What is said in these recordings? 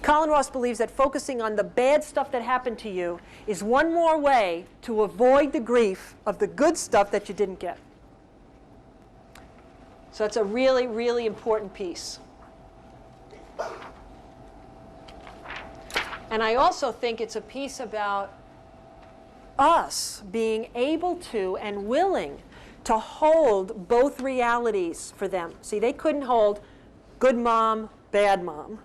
Colin Ross believes that focusing on the bad stuff that happened to you is one more way to avoid the grief of the good stuff that you didn't get. So it's a really, really important piece. And I also think it's a piece about us being able to and willing to hold both realities for them. See, they couldn't hold good mom, bad mom.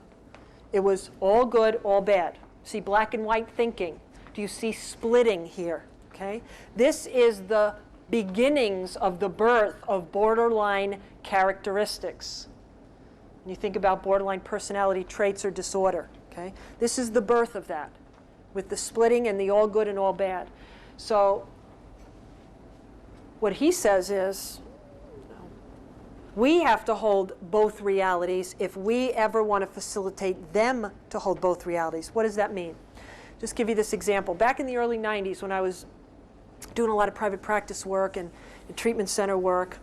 It was all good, all bad. See black and white thinking. Do you see splitting here? Okay? This is the beginnings of the birth of borderline characteristics. When you think about borderline personality traits or disorder, okay? This is the birth of that, with the splitting and the all good and all bad. So what he says is, we have to hold both realities if we ever want to facilitate them to hold both realities. What does that mean? Just give you this example. Back in the early 90s when I was doing a lot of private practice work and treatment center work,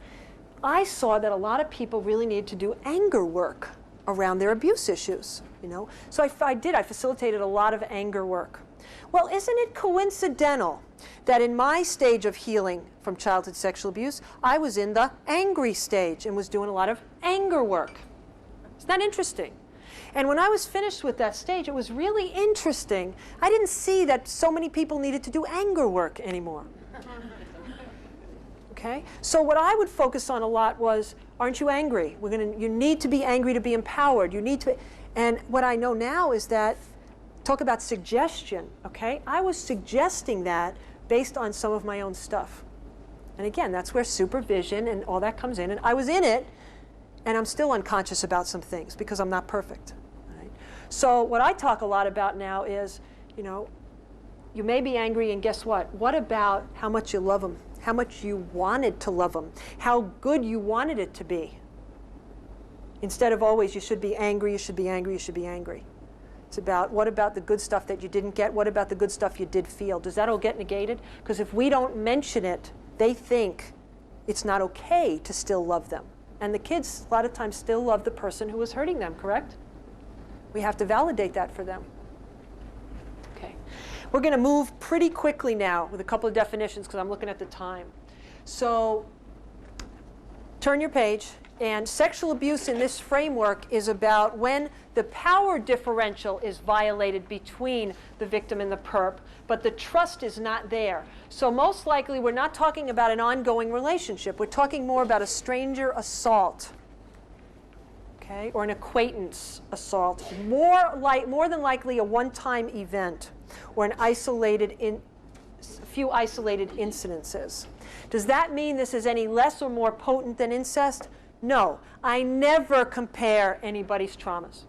I saw that a lot of people really needed to do anger work around their abuse issues. So I facilitated a lot of anger work. Well, isn't it coincidental that in my stage of healing from childhood sexual abuse, I was in the angry stage and was doing a lot of anger work? Isn't that interesting? And when I was finished with that stage, it was really interesting. I didn't see that so many people needed to do anger work anymore. Okay? So what I would focus on a lot was, aren't you angry? You need to be angry to be empowered. You need to. And what I know now is that, talk about suggestion, okay? I was suggesting that based on some of my own stuff. And again, that's where supervision and all that comes in. And I was in it, and I'm still unconscious about some things because I'm not perfect. Right? So what I talk a lot about now is, you may be angry, and guess what? What about how much you love them? How much you wanted to love them? How good you wanted it to be? Instead of always, you should be angry, you should be angry, you should be angry. It's about, what about the good stuff that you didn't get? What about the good stuff you did feel? Does that all get negated? Because if we don't mention it, they think it's not okay to still love them. And the kids, a lot of times, still love the person who was hurting them, correct? We have to validate that for them. Okay. We're going to move pretty quickly now with a couple of definitions because I'm looking at the time. So turn your page. And sexual abuse in this framework is about when the power differential is violated between the victim and the perp, but the trust is not there. So most likely we're not talking about an ongoing relationship. We're talking more about a stranger assault, okay, or an acquaintance assault. More than likely a one-time event or a few isolated incidences. Does that mean this is any less or more potent than incest? No, I never compare anybody's traumas.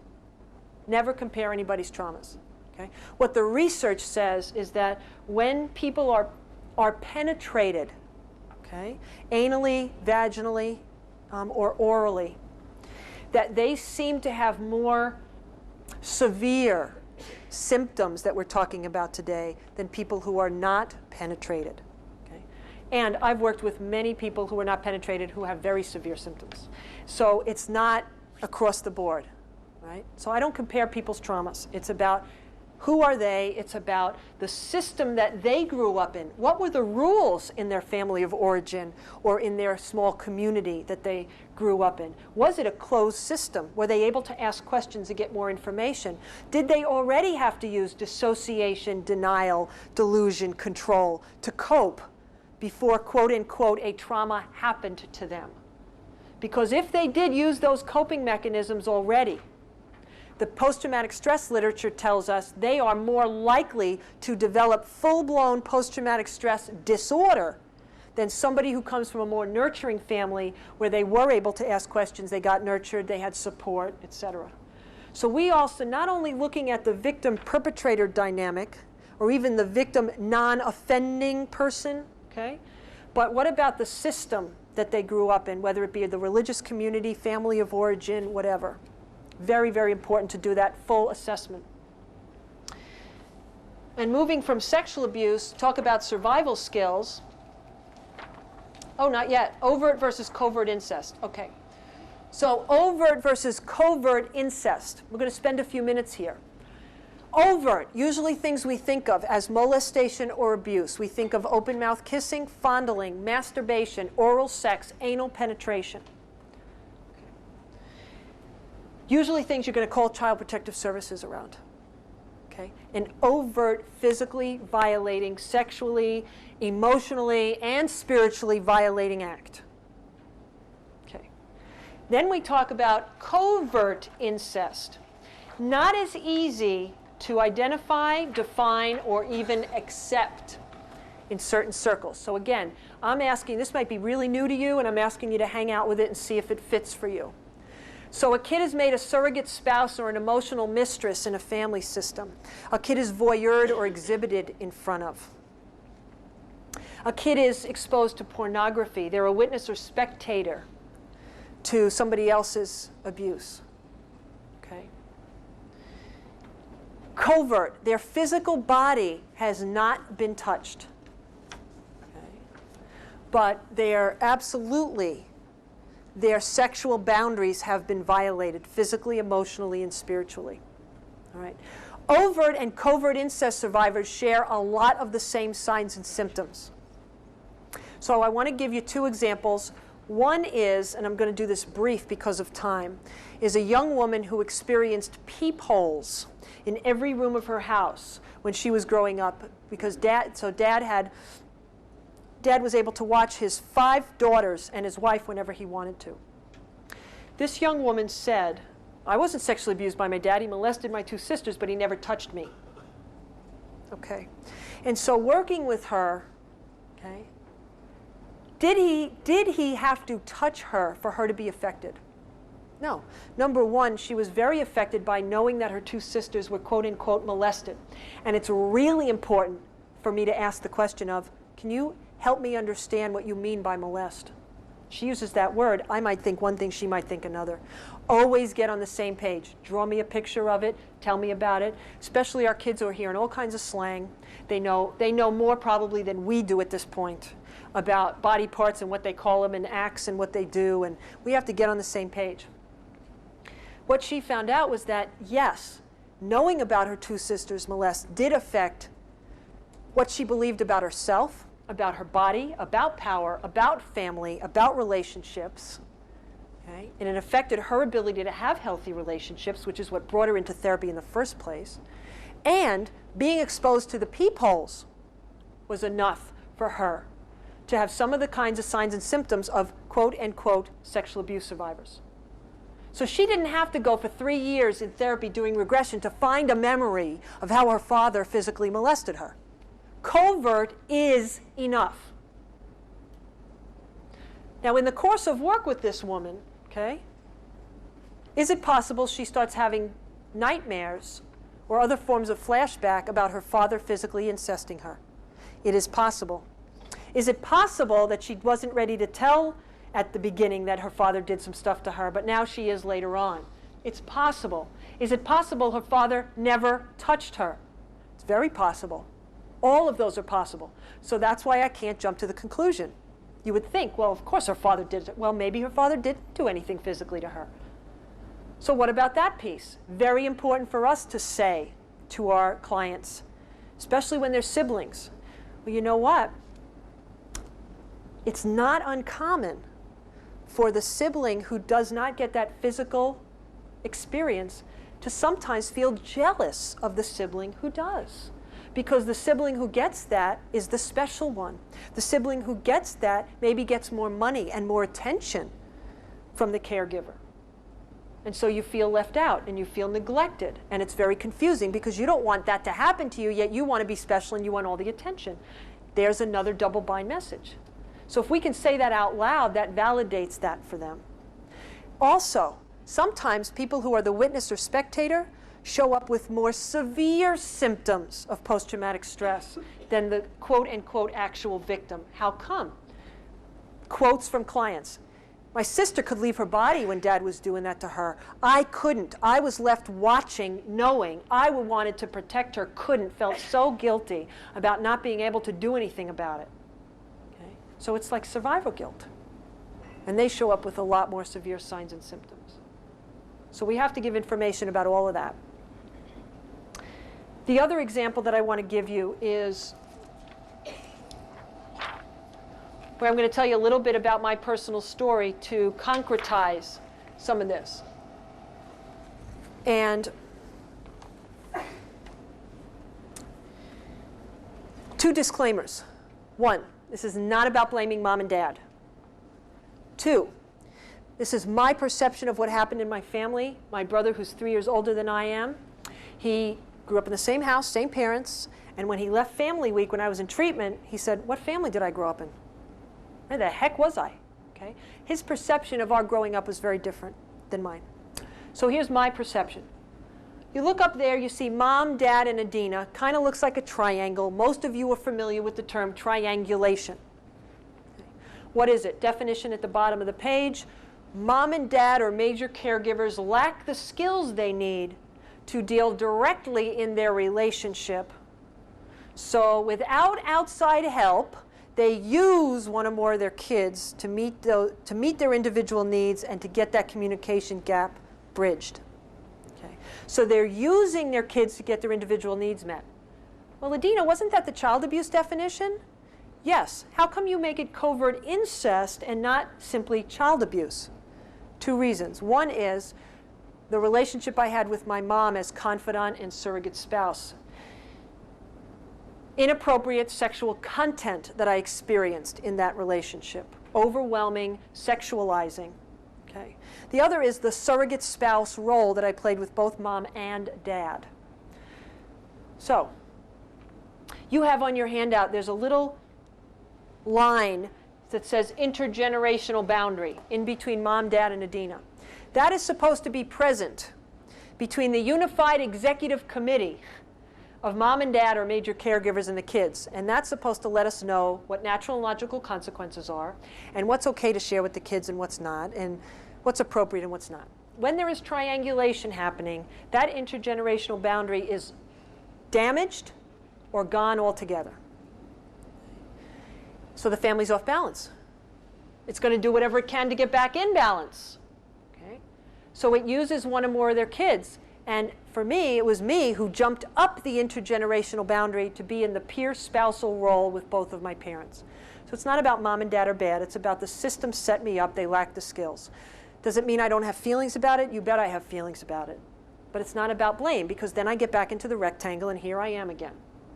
Never compare anybody's traumas. Okay? What the research says is that when people are penetrated, okay, anally, vaginally, or orally, that they seem to have more severe symptoms that we're talking about today than people who are not penetrated. And I've worked with many people who are not penetrated who have very severe symptoms. So it's not across the board, right? So I don't compare people's traumas. It's about who are they? It's about the system that they grew up in. What were the rules in their family of origin or in their small community that they grew up in? Was it a closed system? Were they able to ask questions to get more information? Did they already have to use dissociation, denial, delusion, control to cope before, quote unquote, a trauma happened to them? Because if they did use those coping mechanisms already, the post-traumatic stress literature tells us they are more likely to develop full-blown post-traumatic stress disorder than somebody who comes from a more nurturing family where they were able to ask questions, they got nurtured, they had support, etc. So we also, not only looking at the victim-perpetrator dynamic, or even the victim non-offending person, okay? But what about the system that they grew up in, whether it be the religious community, family of origin, whatever? Very, very important to do that full assessment. And moving from sexual abuse, talk about survival skills. Oh, not yet. Overt versus covert incest. Okay. So overt versus covert incest. We're going to spend a few minutes here. Overt, usually things we think of as molestation or abuse. We think of open mouth kissing, fondling, masturbation, oral sex, anal penetration. Usually things you're going to call Child Protective Services around. Okay? An overt, physically violating, sexually, emotionally, and spiritually violating act. Okay. Then we talk about covert incest. Not as easy to identify, define, or even accept in certain circles. So again, I'm asking, this might be really new to you, and I'm asking you to hang out with it and see if it fits for you. So a kid is made a surrogate spouse or an emotional mistress in a family system. A kid is voyeured or exhibited in front of. A kid is exposed to pornography. They're a witness or spectator to somebody else's abuse. Okay? Covert, their physical body has not been touched. Okay? But they're absolutely, their sexual boundaries have been violated physically, emotionally, and spiritually. All right? Overt and covert incest survivors share a lot of the same signs and symptoms. So I want to give you two examples. One is, and I'm going to do this brief because of time, is a young woman who experienced peepholes in every room of her house when she was growing up, because dad was able to watch his 5 daughters and his wife whenever he wanted to. This young woman said, I wasn't sexually abused by my dad. He molested my 2 sisters, but he never touched me. Okay. And so working with her, okay, did he have to touch her for her to be affected? No. Number one, she was very affected by knowing that her 2 sisters were quote unquote molested. And it's really important for me to ask the question of, can you help me understand what you mean by molest? She uses that word. I might think one thing, she might think another. Always get on the same page. Draw me a picture of it. Tell me about it. Especially our kids who are hearing all kinds of slang. They know more probably than we do at this point about body parts and what they call them and acts and what they do. And we have to get on the same page. What she found out was that, yes, knowing about her 2 sisters' molest did affect what she believed about herself, about her body, about power, about family, about relationships. Okay? And it affected her ability to have healthy relationships, which is what brought her into therapy in the first place. And being exposed to the peepholes was enough for her to have some of the kinds of signs and symptoms of quote-unquote sexual abuse survivors. So she didn't have to go for 3 years in therapy doing regression to find a memory of how her father physically molested her. Covert is enough. Now, in the course of work with this woman, okay, is it possible she starts having nightmares or other forms of flashback about her father physically incesting her? It is possible. Is it possible that she wasn't ready to tell at the beginning that her father did some stuff to her, but now she is later on? It's possible. Is it possible her father never touched her? It's very possible. All of those are possible. So that's why I can't jump to the conclusion. You would think, well, of course her father did it. Well, maybe her father didn't do anything physically to her. So what about that piece? Very important for us to say to our clients, especially when they're siblings. Well, you know what? It's not uncommon for the sibling who does not get that physical experience to sometimes feel jealous of the sibling who does. Because the sibling who gets that is the special one. The sibling who gets that maybe gets more money and more attention from the caregiver. And so you feel left out and you feel neglected. And it's very confusing because you don't want that to happen to you, yet you want to be special and you want all the attention. There's another double bind message. So if we can say that out loud, that validates that for them. Also, sometimes people who are the witness or spectator show up with more severe symptoms of post-traumatic stress than the quote-unquote actual victim. How come? Quotes from clients. My sister could leave her body when Dad was doing that to her. I couldn't. I was left watching, knowing. I wanted to protect her, couldn't, felt so guilty about not being able to do anything about it. Okay? So it's like survival guilt. And they show up with a lot more severe signs and symptoms. So we have to give information about all of that. The other example that I want to give you is where I'm going to tell you a little bit about my personal story to concretize some of this. And two disclaimers. One, this is not about blaming mom and dad. Two, this is my perception of what happened in my family. My brother, who's 3 years older than I am, he grew up in the same house, same parents, and when he left Family Week when I was in treatment, he said, "What family did I grow up in? Where the heck was I?" Okay? His perception of our growing up was very different than mine. So here's my perception. You look up there, you see Mom, Dad, and Adena. Kind of looks like a triangle. Most of you are familiar with the term triangulation. What is it? Definition at the bottom of the page. Mom and dad or major caregivers lack the skills they need to deal directly in their relationship. So without outside help, they use one or more of their kids to meet their individual needs and to get that communication gap bridged. Okay. So they're using their kids to get their individual needs met. Well, Adena, wasn't that the child abuse definition? Yes. How come you make it covert incest and not simply child abuse? Two reasons. One is the relationship I had with my mom as confidant and surrogate spouse. Inappropriate sexual content that I experienced in that relationship. Overwhelming, sexualizing. Okay. The other is the surrogate spouse role that I played with both mom and dad. So, you have on your handout, there's a little line that says intergenerational boundary in between mom, dad, and Adena. That is supposed to be present between the unified executive committee of mom and dad or major caregivers and the kids. And that's supposed to let us know what natural and logical consequences are and what's okay to share with the kids and what's not, and what's appropriate and what's not. When there is triangulation happening, that intergenerational boundary is damaged or gone altogether. So the family's off balance. It's going to do whatever it can to get back in balance. Okay? So it uses one or more of their kids. And for me, it was me who jumped up the intergenerational boundary to be in the peer spousal role with both of my parents. So it's not about mom and dad are bad. It's about the system set me up. They lack the skills. Does it mean I don't have feelings about it? You bet I have feelings about it. But it's not about blame, because then I get back into the rectangle and here I am again.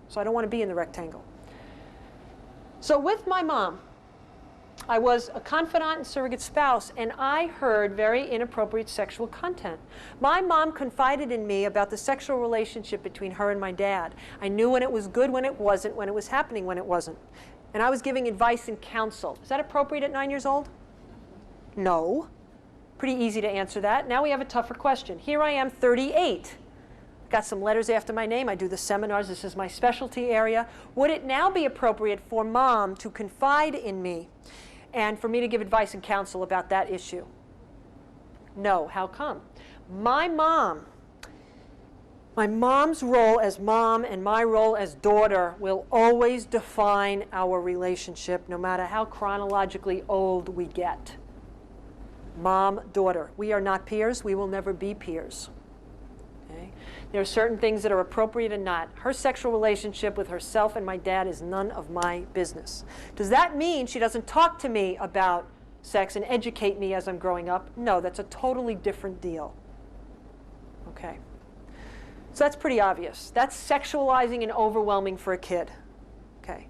So I don't want to be in the rectangle. So with my mom, I was a confidant and surrogate spouse, and I heard very inappropriate sexual content. My mom confided in me about the sexual relationship between her and my dad. I knew when it was good, when it wasn't, when it was happening, when it wasn't. And I was giving advice and counsel. Is that appropriate at 9 years old? No. Pretty easy to answer that. Now we have a tougher question. Here I am, 38. Got some letters after my name. I do the seminars. This is my specialty area. Would it now be appropriate for mom to confide in me and for me to give advice and counsel about that issue? No. How come? My mom's role as mom and my role as daughter will always define our relationship, no matter how chronologically old we get. Mom, daughter. We are not peers. We will never be peers. Okay? There are certain things that are appropriate and not. Her sexual relationship with herself and my dad is none of my business. Does that mean she doesn't talk to me about sex and educate me as I'm growing up? No, that's a totally different deal. Okay. So that's pretty obvious. That's sexualizing and overwhelming for a kid. Okay.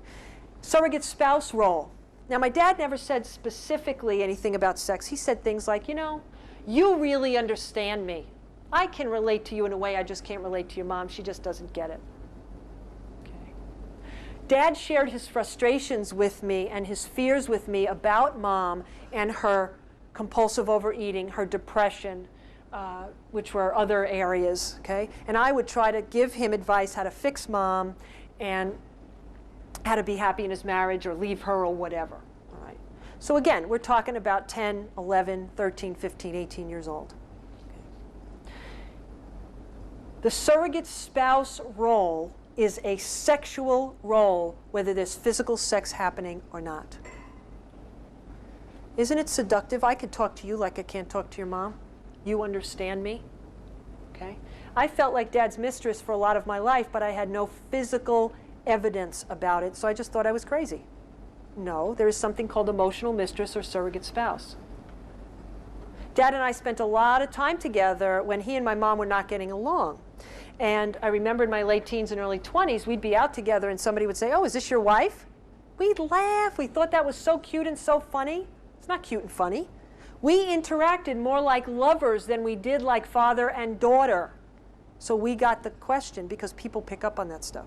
Surrogate spouse role. Now, my dad never said specifically anything about sex. He said things like, you know, you really understand me. I can relate to you in a way I just can't relate to your mom. She just doesn't get it. Okay. Dad shared his frustrations with me and his fears with me about mom and her compulsive overeating, her depression, which were other areas. Okay? And I would try to give him advice how to fix mom and how to be happy in his marriage or leave her or whatever. All right. So again, we're talking about 10, 11, 13, 15, 18 years old. The surrogate spouse role is a sexual role, whether there's physical sex happening or not. Isn't it seductive? I could talk to you like I can't talk to your mom. You understand me. Okay? I felt like Dad's mistress for a lot of my life, but I had no physical evidence about it, so I just thought I was crazy. No, there is something called emotional mistress or surrogate spouse. Dad and I spent a lot of time together when he and my mom were not getting along. And I remember in my late teens and early 20s, we'd be out together and somebody would say, "Oh, is this your wife?" We'd laugh. We thought that was so cute and so funny. It's not cute and funny. We interacted more like lovers than we did like father and daughter. So we got the question because people pick up on that stuff.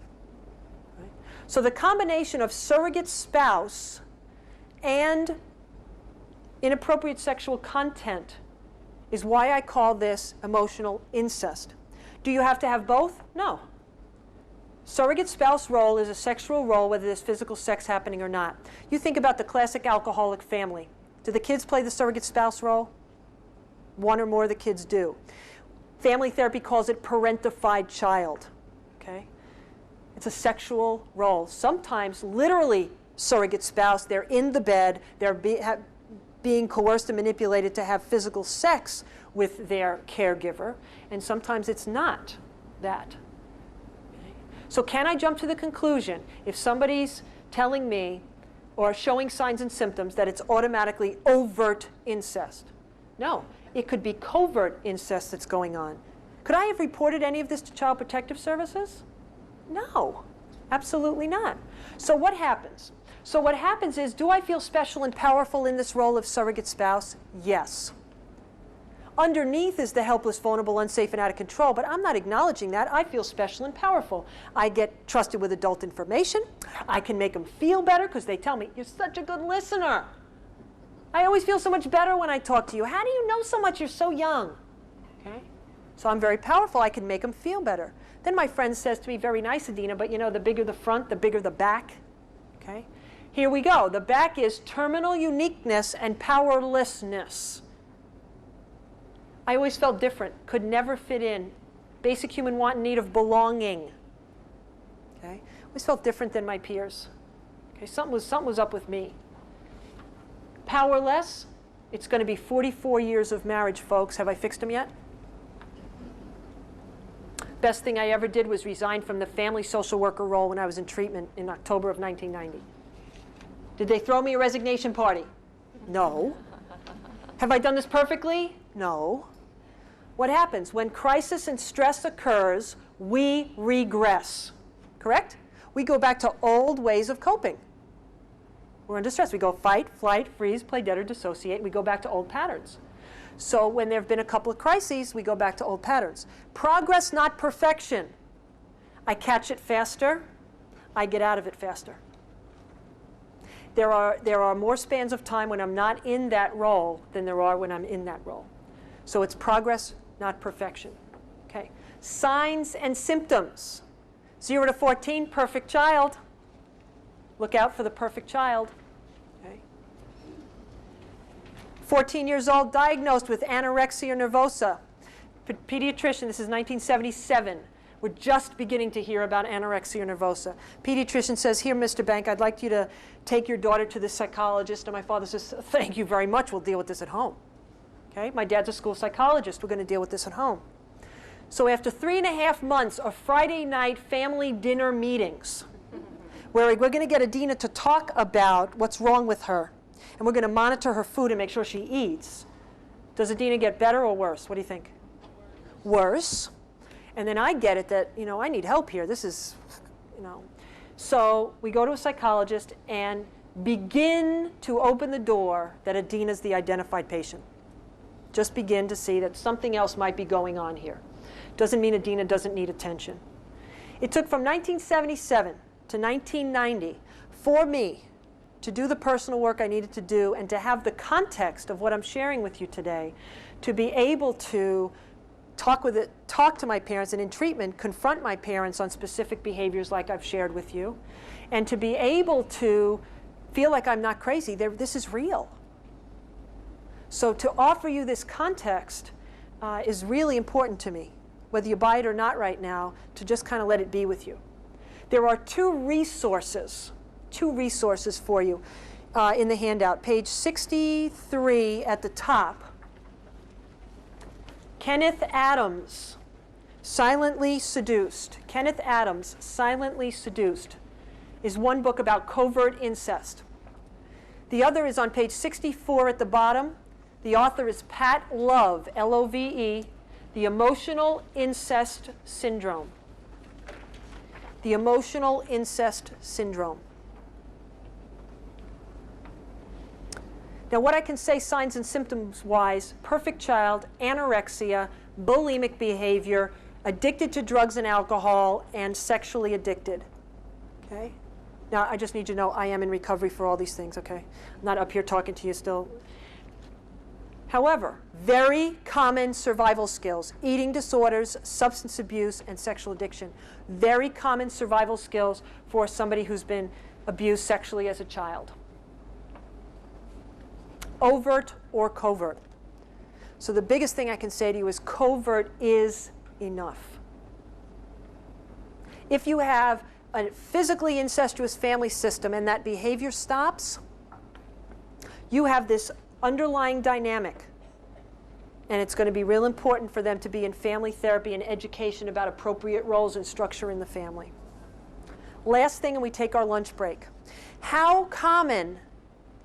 Right? So the combination of surrogate spouse and inappropriate sexual content is why I call this emotional incest. Do you have to have both? No. Surrogate spouse role is a sexual role whether there's physical sex happening or not. You think about the classic alcoholic family. Do the kids play the surrogate spouse role? One or more of the kids do. Family therapy calls it parentified child. Okay? It's a sexual role. Sometimes literally surrogate spouse, they're in the bed, they're being coerced and manipulated to have physical sex with their caregiver, and sometimes it's not that. Okay? So can I jump to the conclusion, if somebody's telling me or showing signs and symptoms, that it's automatically overt incest? No, it could be covert incest that's going on. Could I have reported any of this to Child Protective Services? No, absolutely not. So what happens? So what happens is, do I feel special and powerful in this role of surrogate spouse? Yes. Underneath is the helpless, vulnerable, unsafe, and out of control, but I'm not acknowledging that. I feel special and powerful. I get trusted with adult information. I can make them feel better because they tell me, "You're such a good listener. I always feel so much better when I talk to you. How do you know so much? You're so young." Okay? So I'm very powerful. I can make them feel better. Then my friend says to me, "Very nice, Adena, but you know, the bigger the front, the bigger the back." Okay? Here we go. The back is terminal uniqueness and powerlessness. I always felt different, could never fit in. Basic human want and need of belonging. Okay? Always felt different than my peers. Okay? Something was up with me. Powerless. It's going to be 44 years of marriage, folks. Have I fixed them yet? Best thing I ever did was resign from the family social worker role when I was in treatment in October of 1990. Did they throw me a resignation party? No. Have I done this perfectly? No. What happens? When crisis and stress occurs, we regress. Correct? We go back to old ways of coping. We're under stress. We go fight, flight, freeze, play dead, or dissociate. We go back to old patterns. So when there have been a couple of crises, we go back to old patterns. Progress, not perfection. I catch it faster. I get out of it faster. There are more spans of time when I'm not in that role than there are when I'm in that role. So it's progress, not perfection. Okay. Signs and symptoms. 0 to 14, perfect child. Look out for the perfect child. Okay. 14 years old, diagnosed with anorexia nervosa. Pediatrician, this is 1977. We're just beginning to hear about anorexia nervosa. Pediatrician says, "Here, Mr. Bank, I'd like you to take your daughter to the psychologist." And my father says, "Thank you very much. We'll deal with this at home." Okay? My dad's a school psychologist. We're going to deal with this at home. So after 3.5 months of Friday night family dinner meetings, where we're going to get Adena to talk about what's wrong with her, and we're going to monitor her food and make sure she eats, does Adena get better or worse? What do you think? Worse. And then I get it that, I need help here. This is, So we go to a psychologist and begin to open the door that Adena's the identified patient. Just begin to see that something else might be going on here. Doesn't mean Adena doesn't need attention. It took from 1977 to 1990 for me to do the personal work I needed to do and to have the context of what I'm sharing with you today to be able to talk to my parents, and in treatment, confront my parents on specific behaviors like I've shared with you, and to be able to feel like I'm not crazy. This is real. So to offer you this context is really important to me, whether you buy it or not right now, to just kind of let it be with you. There are two resources for you. in the handout, page 63 at the top. Kenneth Adams, Silently Seduced. Kenneth Adams, Silently Seduced, is one book about covert incest. The other is on page 64 at the bottom. The author is Pat Love, L-O-V-E, The Emotional Incest Syndrome. The Emotional Incest Syndrome. Now, what I can say signs and symptoms-wise: perfect child, anorexia, bulimic behavior, addicted to drugs and alcohol, and sexually addicted. Okay? Now, I just need you to know I am in recovery for all these things, okay? I'm not up here talking to you still. However, very common survival skills: eating disorders, substance abuse, and sexual addiction. Very common survival skills for somebody who's been abused sexually as a child. Overt or covert. So the biggest thing I can say to you is covert is enough. If you have a physically incestuous family system and that behavior stops, you have this underlying dynamic. And it's going to be real important for them to be in family therapy and education about appropriate roles and structure in the family. Last thing, and we take our lunch break. How common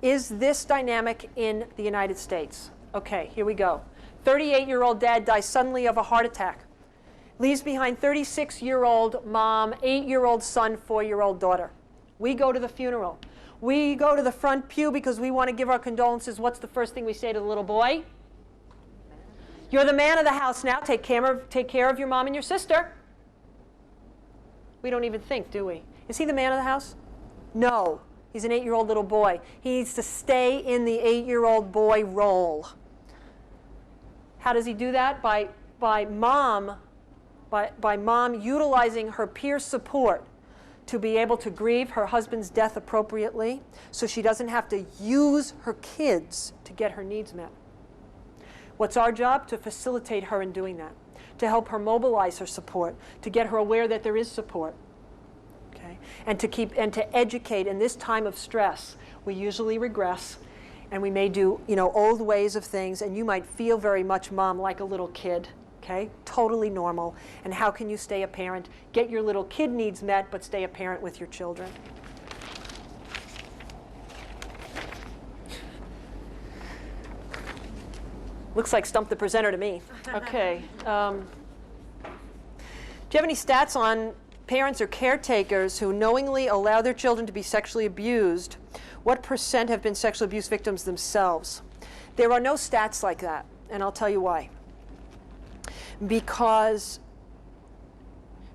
is this dynamic in the United States? Okay, here we go. 38-year-old dad dies suddenly of a heart attack. Leaves behind 36-year-old mom, 8-year-old son, 4-year-old daughter. We go to the funeral. We go to the front pew because we want to give our condolences. What's the first thing we say to the little boy? You're the man of the house now. Take care of your mom and your sister. We don't even think, do we? Is he the man of the house? No. He's an 8-year-old little boy. He needs to stay in the 8-year-old boy role. How does he do that? By mom utilizing her peer support to be able to grieve her husband's death appropriately, so she doesn't have to use her kids to get her needs met. What's our job? To facilitate her in doing that, to help her mobilize her support, to get her aware that there is support. Okay? And to educate in this time of stress. We usually regress, and we may do, old ways of things, and you might feel very much, Mom, like a little kid. Okay? Totally normal. And how can you stay a parent? Get your little kid needs met, but stay a parent with your children. Looks like Stump the Presenter to me. Okay. Do you have any stats on parents or caretakers who knowingly allow their children to be sexually abused? What % have been sexual abuse victims themselves? There are no stats like that, and I'll tell you why. Because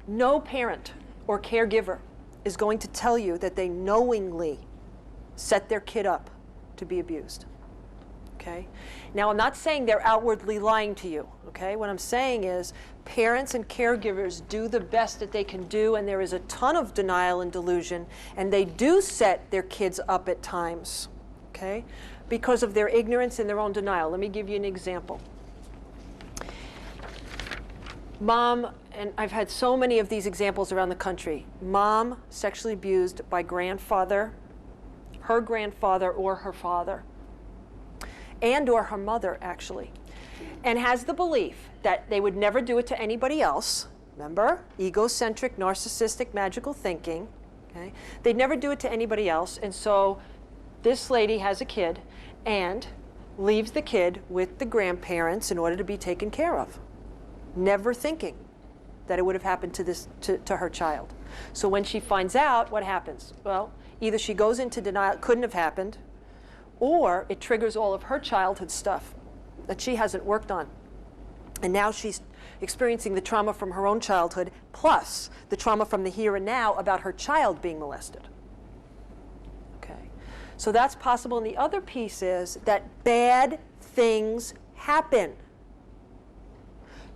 no parent or caregiver is going to tell you that they knowingly set their kid up to be abused. Okay? Now, I'm not saying they're outwardly lying to you. Okay? What I'm saying is parents and caregivers do the best that they can do, and there is a ton of denial and delusion, and they do set their kids up at times, okay, because of their ignorance and their own denial. Let me give you an example. Mom, and I've had so many of these examples around the country. Mom sexually abused by grandfather, her grandfather or her father, and or her mother, actually, and has the belief that they would never do it to anybody else. Remember, egocentric, narcissistic, magical thinking. Okay? They'd never do it to anybody else, and so this lady has a kid and leaves the kid with the grandparents in order to be taken care of, never thinking that it would have happened to her child. So when she finds out, what happens? Well, either she goes into denial, it couldn't have happened, or it triggers all of her childhood stuff that she hasn't worked on. And now she's experiencing the trauma from her own childhood, plus the trauma from the here and now about her child being molested. Okay, so that's possible. And the other piece is that bad things happen.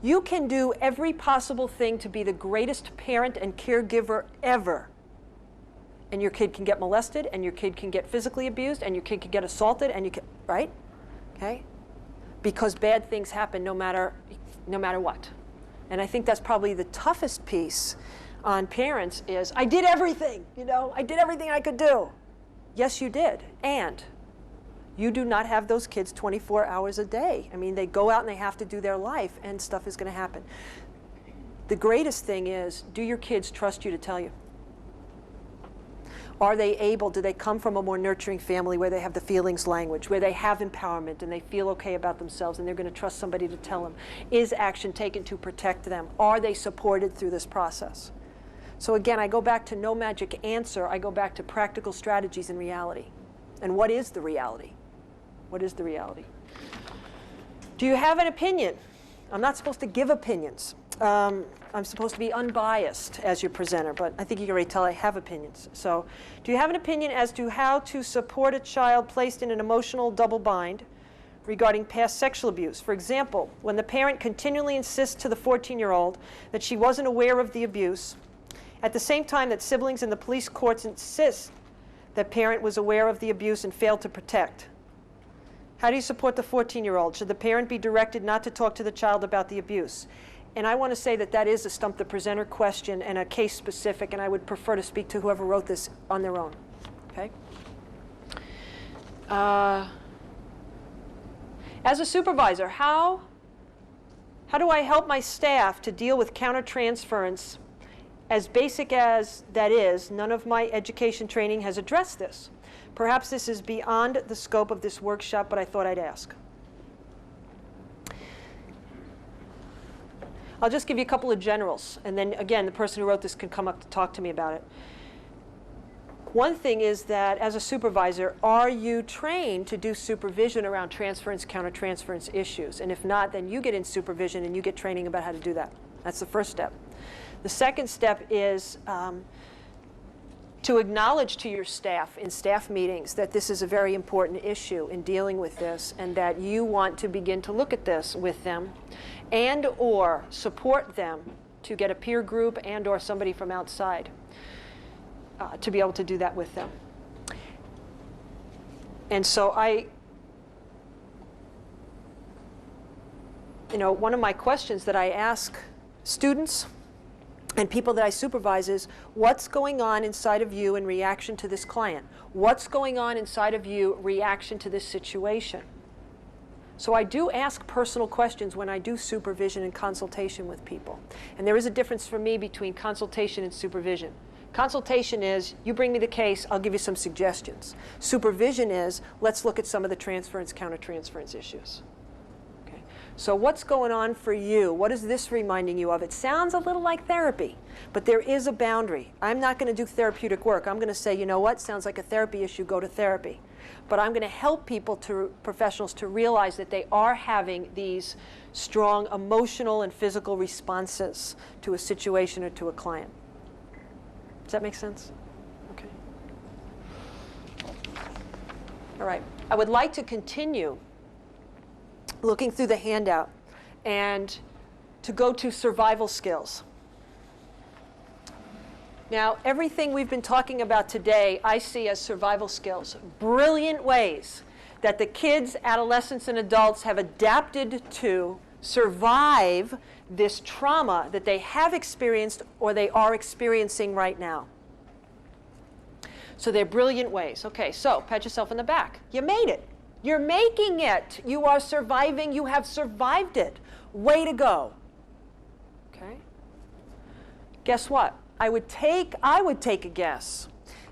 You can do every possible thing to be the greatest parent and caregiver ever, and your kid can get molested, and your kid can get physically abused, and your kid can get assaulted, and you can, right? Okay? Because bad things happen no matter what. And I think that's probably the toughest piece on parents is, I did everything, I did everything I could do. Yes, you did. And you do not have those kids 24 hours a day. I mean, they go out and they have to do their life, and stuff is going to happen. The greatest thing is, do your kids trust you to tell you? Are they able, do they come from a more nurturing family where they have the feelings language, where they have empowerment and they feel okay about themselves and they're going to trust somebody to tell them? Is action taken to protect them? Are they supported through this process? So again, I go back to no magic answer. I go back to practical strategies and reality. And what is the reality? What is the reality? Do you have an opinion? I'm not supposed to give opinions. I'm supposed to be unbiased as your presenter, but I think you can already tell I have opinions. So, do you have an opinion as to how to support a child placed in an emotional double bind regarding past sexual abuse? For example, when the parent continually insists to the 14-year-old that she wasn't aware of the abuse, at the same time that siblings and the police courts insist that parent was aware of the abuse and failed to protect. How do you support the 14-year-old? Should the parent be directed not to talk to the child about the abuse? And I want to say that that is a stump the presenter question and a case specific, and I would prefer to speak to whoever wrote this on their own. Okay? As a supervisor, how do I help my staff to deal with countertransference? As basic as that is, none of my education training has addressed this. Perhaps this is beyond the scope of this workshop, but I thought I'd ask. I'll just give you a couple of generals, and then again, the person who wrote this can come up to talk to me about it. One thing is that as a supervisor, are you trained to do supervision around transference, countertransference issues? And if not, then you get in supervision and you get training about how to do that. That's the first step. The second step is to acknowledge to your staff in staff meetings that this is a very important issue in dealing with this, and that you want to begin to look at this with them and or support them to get a peer group and or somebody from outside to be able to do that with them. And so one of my questions that I ask students and people that I supervise is, what's going on inside of you in reaction to this client? What's going on inside of you reaction to this situation? So I do ask personal questions when I do supervision and consultation with people. And there is a difference for me between consultation and supervision. Consultation is, you bring me the case, I'll give you some suggestions. Supervision is, let's look at some of the transference, countertransference issues. Okay. So what's going on for you? What is this reminding you of? It sounds a little like therapy, but there is a boundary. I'm not going to do therapeutic work. I'm going to say, you know what, sounds like a therapy issue, go to therapy. But I'm going to help people, professionals, to realize that they are having these strong emotional and physical responses to a situation or to a client. Does that make sense? Okay. All right. I would like to continue looking through the handout and to go to survival skills. Now, everything we've been talking about today, I see as survival skills. Brilliant ways that the kids, adolescents, and adults have adapted to survive this trauma that they have experienced or they are experiencing right now. So they're brilliant ways. Okay, so pat yourself on the back. You made it. You're making it. You are surviving. You have survived it. Way to go. Okay? Guess what? I would take a guess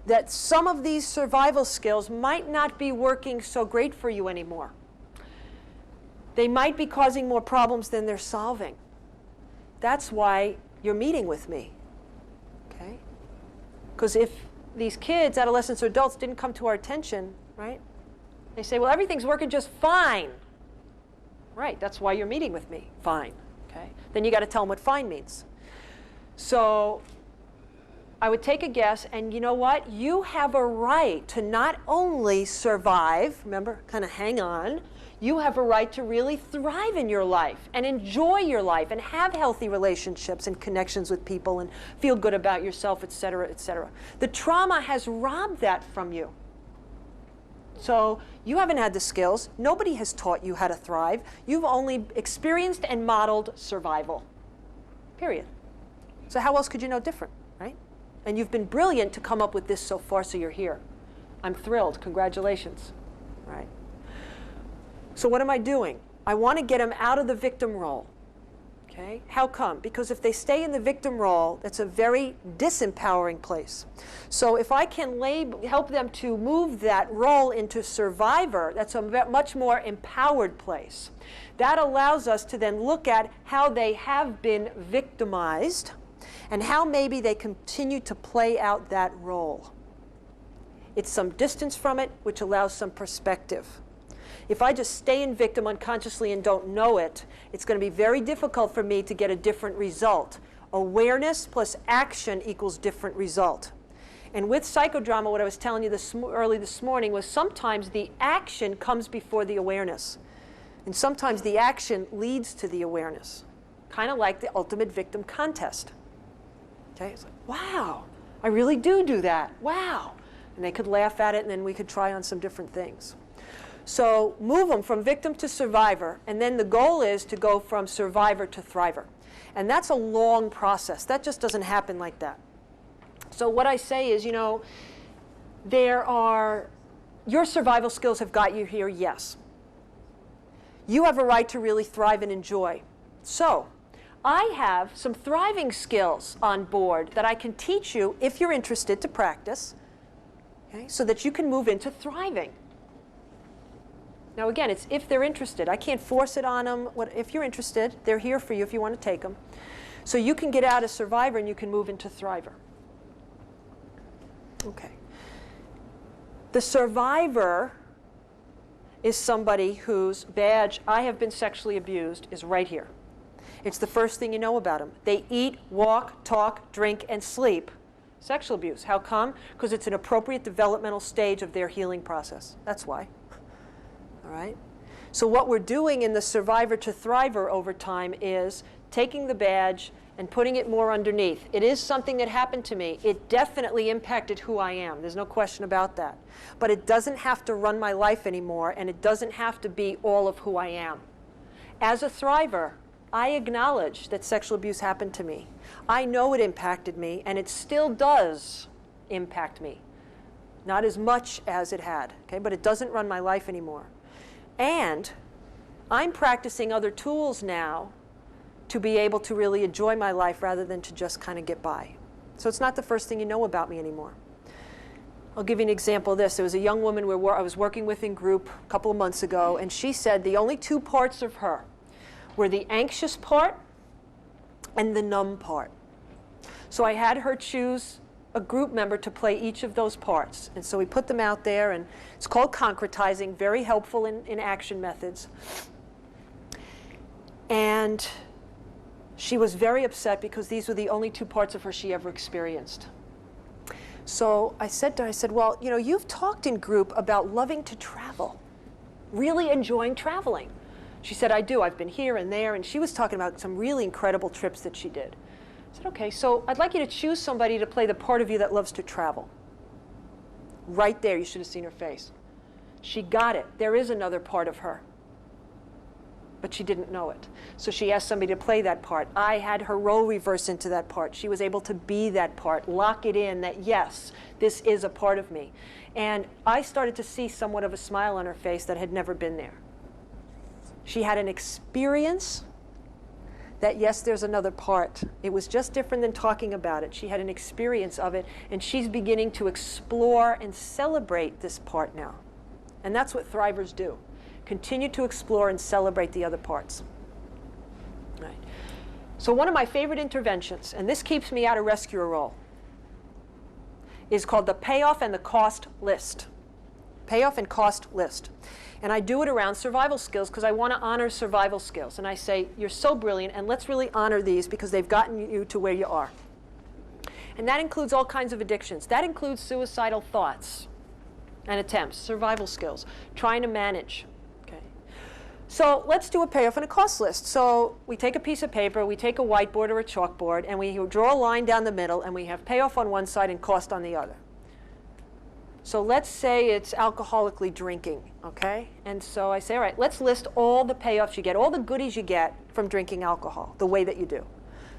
that some of these survival skills might not be working so great for you anymore. They might be causing more problems than they're solving. That's why you're meeting with me. Okay? Because if these kids, adolescents or adults, didn't come to our attention, right? They say, well, everything's working just fine. Right, that's why you're meeting with me. Fine. Okay? Then you got to tell them what fine means. So I would take a guess, and you know what? You have a right to not only survive, remember, kind of hang on, you have a right to really thrive in your life and enjoy your life and have healthy relationships and connections with people and feel good about yourself, et cetera, et cetera. The trauma has robbed that from you. So you haven't had the skills. Nobody has taught you how to thrive. You've only experienced and modeled survival. Period. So how else could you know different, right? And you've been brilliant to come up with this so far, so you're here. I'm thrilled. Congratulations. Right? So what am I doing? I want to get them out of the victim role. Okay? How come? Because if they stay in the victim role, it's a very disempowering place. So if I can help them to move that role into survivor, that's a much more empowered place. That allows us to then look at how they have been victimized and how maybe they continue to play out that role. It's some distance from it, which allows some perspective. If I just stay in victim unconsciously and don't know it, it's going to be very difficult for me to get a different result. Awareness plus action equals different result. And with psychodrama, what I was telling you early this morning was sometimes the action comes before the awareness. And sometimes the action leads to the awareness. Kind of like the ultimate victim contest. Okay? It's like, wow, I really do that. Wow. And they could laugh at it, and then we could try on some different things. So move them from victim to survivor, and then the goal is to go from survivor to thriver. And that's a long process. That just doesn't happen like that. So what I say is, your survival skills have got you here, yes. You have a right to really thrive and enjoy. So I have some thriving skills on board that I can teach you if you're interested to practice, okay, so that you can move into thriving. Now again, it's if they're interested. I can't force it on them. If you're interested, they're here for you if you want to take them. So you can get out of survivor and you can move into thriver. Okay. The survivor is somebody whose badge, I have been sexually abused, is right here. It's the first thing you know about them. They eat, walk, talk, drink, and sleep. Sexual abuse. How come? Because it's an appropriate developmental stage of their healing process. That's why. All right? So what we're doing in the survivor to thriver over time is taking the badge and putting it more underneath. It is something that happened to me. It definitely impacted who I am. There's no question about that. But it doesn't have to run my life anymore, and it doesn't have to be all of who I am. As a thriver, I acknowledge that sexual abuse happened to me. I know it impacted me, and it still does impact me. Not as much as it had, okay? But it doesn't run my life anymore. And I'm practicing other tools now to be able to really enjoy my life rather than to just kind of get by. So it's not the first thing you know about me anymore. I'll give you an example of this. There was a young woman I was working with in group a couple of months ago, and she said the only two parts of her were the anxious part and the numb part. So I had her choose a group member to play each of those parts. And so we put them out there, and it's called concretizing, very helpful in action methods. And she was very upset because these were the only two parts of her she ever experienced. So I said to her, well, you've talked in group about loving to travel, really enjoying traveling. She said, I do. I've been here and there. And she was talking about some really incredible trips that she did. I said, okay, so I'd like you to choose somebody to play the part of you that loves to travel. Right there, you should have seen her face. She got it. There is another part of her. But she didn't know it. So she asked somebody to play that part. I had her role reverse into that part. She was able to be that part, lock it in that, yes, this is a part of me. And I started to see somewhat of a smile on her face that had never been there. She had an experience that, yes, there's another part. It was just different than talking about it. She had an experience of it, and she's beginning to explore and celebrate this part now. And that's what thrivers do. Continue to explore and celebrate the other parts. Right. So one of my favorite interventions, and this keeps me out of rescuer role, is called the payoff and the cost list. Payoff and cost list. And I do it around survival skills because I want to honor survival skills. And I say, you're so brilliant, and let's really honor these because they've gotten you to where you are. And that includes all kinds of addictions. That includes suicidal thoughts and attempts, survival skills, trying to manage. Okay. So let's do a payoff and a cost list. So we take a piece of paper, we take a whiteboard or a chalkboard, and we draw a line down the middle, and we have payoff on one side and cost on the other. So let's say it's alcoholically drinking, okay? And so I say, all right, let's list all the payoffs you get, all the goodies you get from drinking alcohol, the way that you do.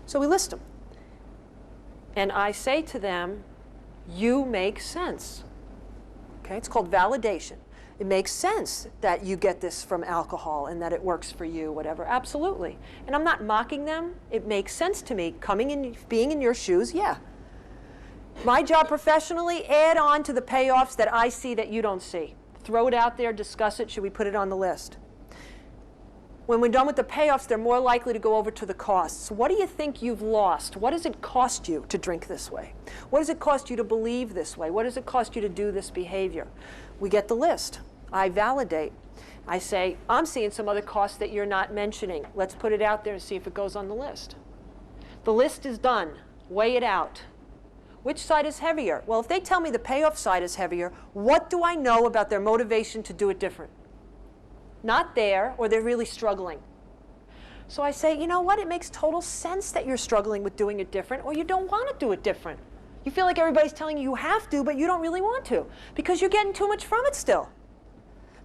So we list them. And I say to them, you make sense. Okay? It's called validation. It makes sense that you get this from alcohol and that it works for you, whatever. Absolutely. And I'm not mocking them. It makes sense to me. Coming in, being in your shoes, yeah. My job professionally, add on to the payoffs that I see that you don't see. Throw it out there, discuss it. Should we put it on the list? When we're done with the payoffs, they're more likely to go over to the costs. What do you think you've lost? What does it cost you to drink this way? What does it cost you to believe this way? What does it cost you to do this behavior? We get the list. I validate. I say, I'm seeing some other costs that you're not mentioning. Let's put it out there and see if it goes on the list. The list is done. Weigh it out. Which side is heavier? Well, if they tell me the payoff side is heavier, what do I know about their motivation to do it different? Not there, or they're really struggling. So I say, you know what? It makes total sense that you're struggling with doing it different, or you don't want to do it different. You feel like everybody's telling you have to, but you don't really want to, because you're getting too much from it still.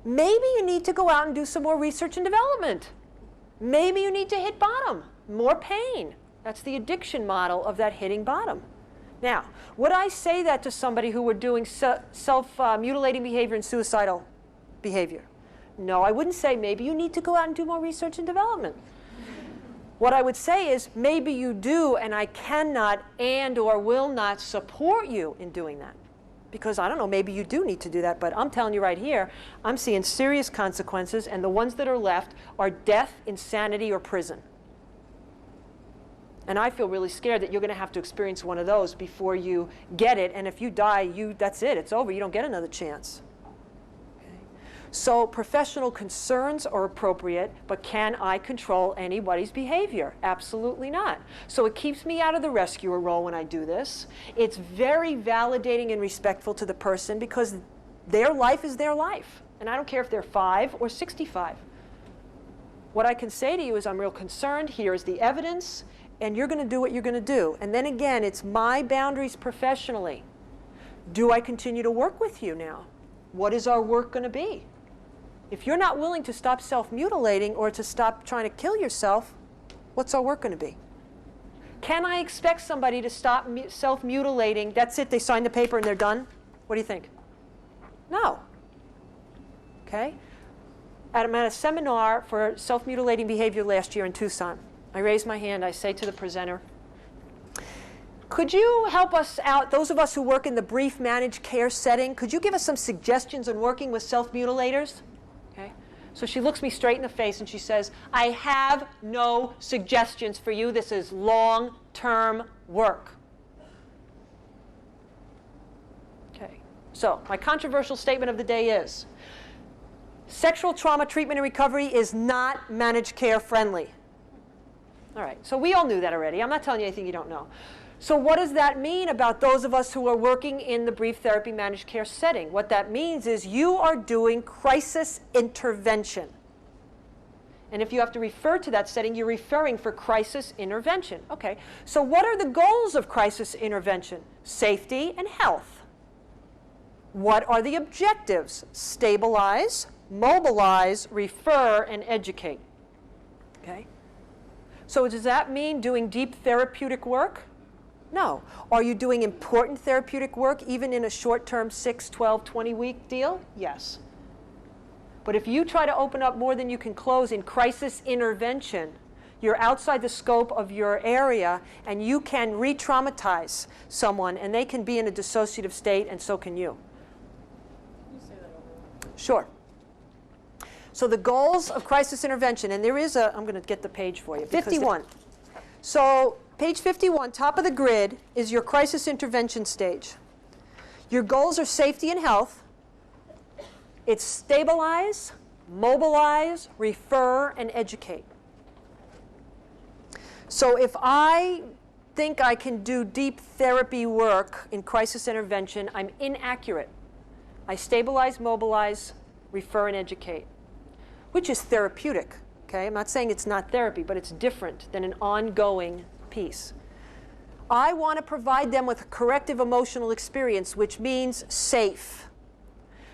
Maybe you need to go out and do some more research and development. Maybe you need to hit bottom, more pain. That's the addiction model of that hitting bottom. Now, would I say that to somebody who were doing self-mutilating behavior and suicidal behavior? No, I wouldn't say maybe you need to go out and do more research and development. What I would say is maybe you do, and I cannot and or will not support you in doing that. Because I don't know, maybe you do need to do that, but I'm telling you right here, I'm seeing serious consequences, and the ones that are left are death, insanity, or prison. And I feel really scared that you're going to have to experience one of those before you get it, and if you die, that's it, it's over, you don't get another chance. So professional concerns are appropriate, but can I control anybody's behavior? Absolutely not. So it keeps me out of the rescuer role when I do this. It's very validating and respectful to the person because their life is their life. And I don't care if they're 5 or 65. What I can say to you is I'm real concerned, here's the evidence, and you're going to do what you're going to do. And then again, it's my boundaries professionally. Do I continue to work with you now? What is our work going to be? If you're not willing to stop self-mutilating or to stop trying to kill yourself, what's our work going to be? Can I expect somebody to stop self-mutilating? That's it, they sign the paper and they're done? What do you think? No. Okay? I'm at a seminar for self-mutilating behavior last year in Tucson. I raise my hand, I say to the presenter, could you help us out, those of us who work in the brief managed care setting, could you give us some suggestions on working with self-mutilators? Okay. So she looks me straight in the face and she says, I have no suggestions for you. This is long-term work. Okay. So my controversial statement of the day is, sexual trauma treatment and recovery is not managed care friendly. All right. So we all knew that already. I'm not telling you anything you don't know. So what does that mean about those of us who are working in the brief therapy managed care setting? What that means is you are doing crisis intervention. And if you have to refer to that setting, you're referring for crisis intervention. Okay, so what are the goals of crisis intervention? Safety and health. What are the objectives? Stabilize, mobilize, refer, and educate. Okay? So does that mean doing deep therapeutic work? No. Are you doing important therapeutic work even in a short-term 6, 12, 20-week deal? Yes. But if you try to open up more than you can close in crisis intervention, you're outside the scope of your area and you can re-traumatize someone and they can be in a dissociative state and so can you. Can you say that over? Sure. So the goals of crisis intervention, and there is a, I'm going to get the page for you, 51. So page 51, top of the grid, is your crisis intervention stage. Your goals are safety and health. It's stabilize, mobilize, refer, and educate. So if I think I can do deep therapy work in crisis intervention, I'm inaccurate. I stabilize, mobilize, refer, and educate, which is therapeutic. Okay? I'm not saying it's not therapy, but it's different than an ongoing piece. I want to provide them with a corrective emotional experience, which means safe.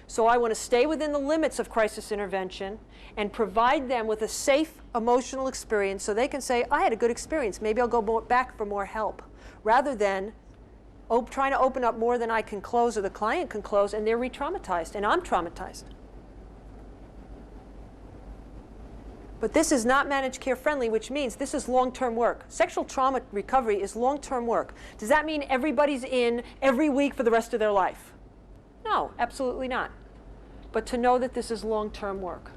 So I want to stay within the limits of crisis intervention and provide them with a safe emotional experience so they can say, I had a good experience. Maybe I'll go back for more help, rather than trying to open up more than I can close or the client can close, and they're re-traumatized, and I'm traumatized. But this is not managed care friendly, which means this is long-term work. Sexual trauma recovery is long-term work. Does that mean everybody's in every week for the rest of their life? No, absolutely not. But to know that this is long-term work,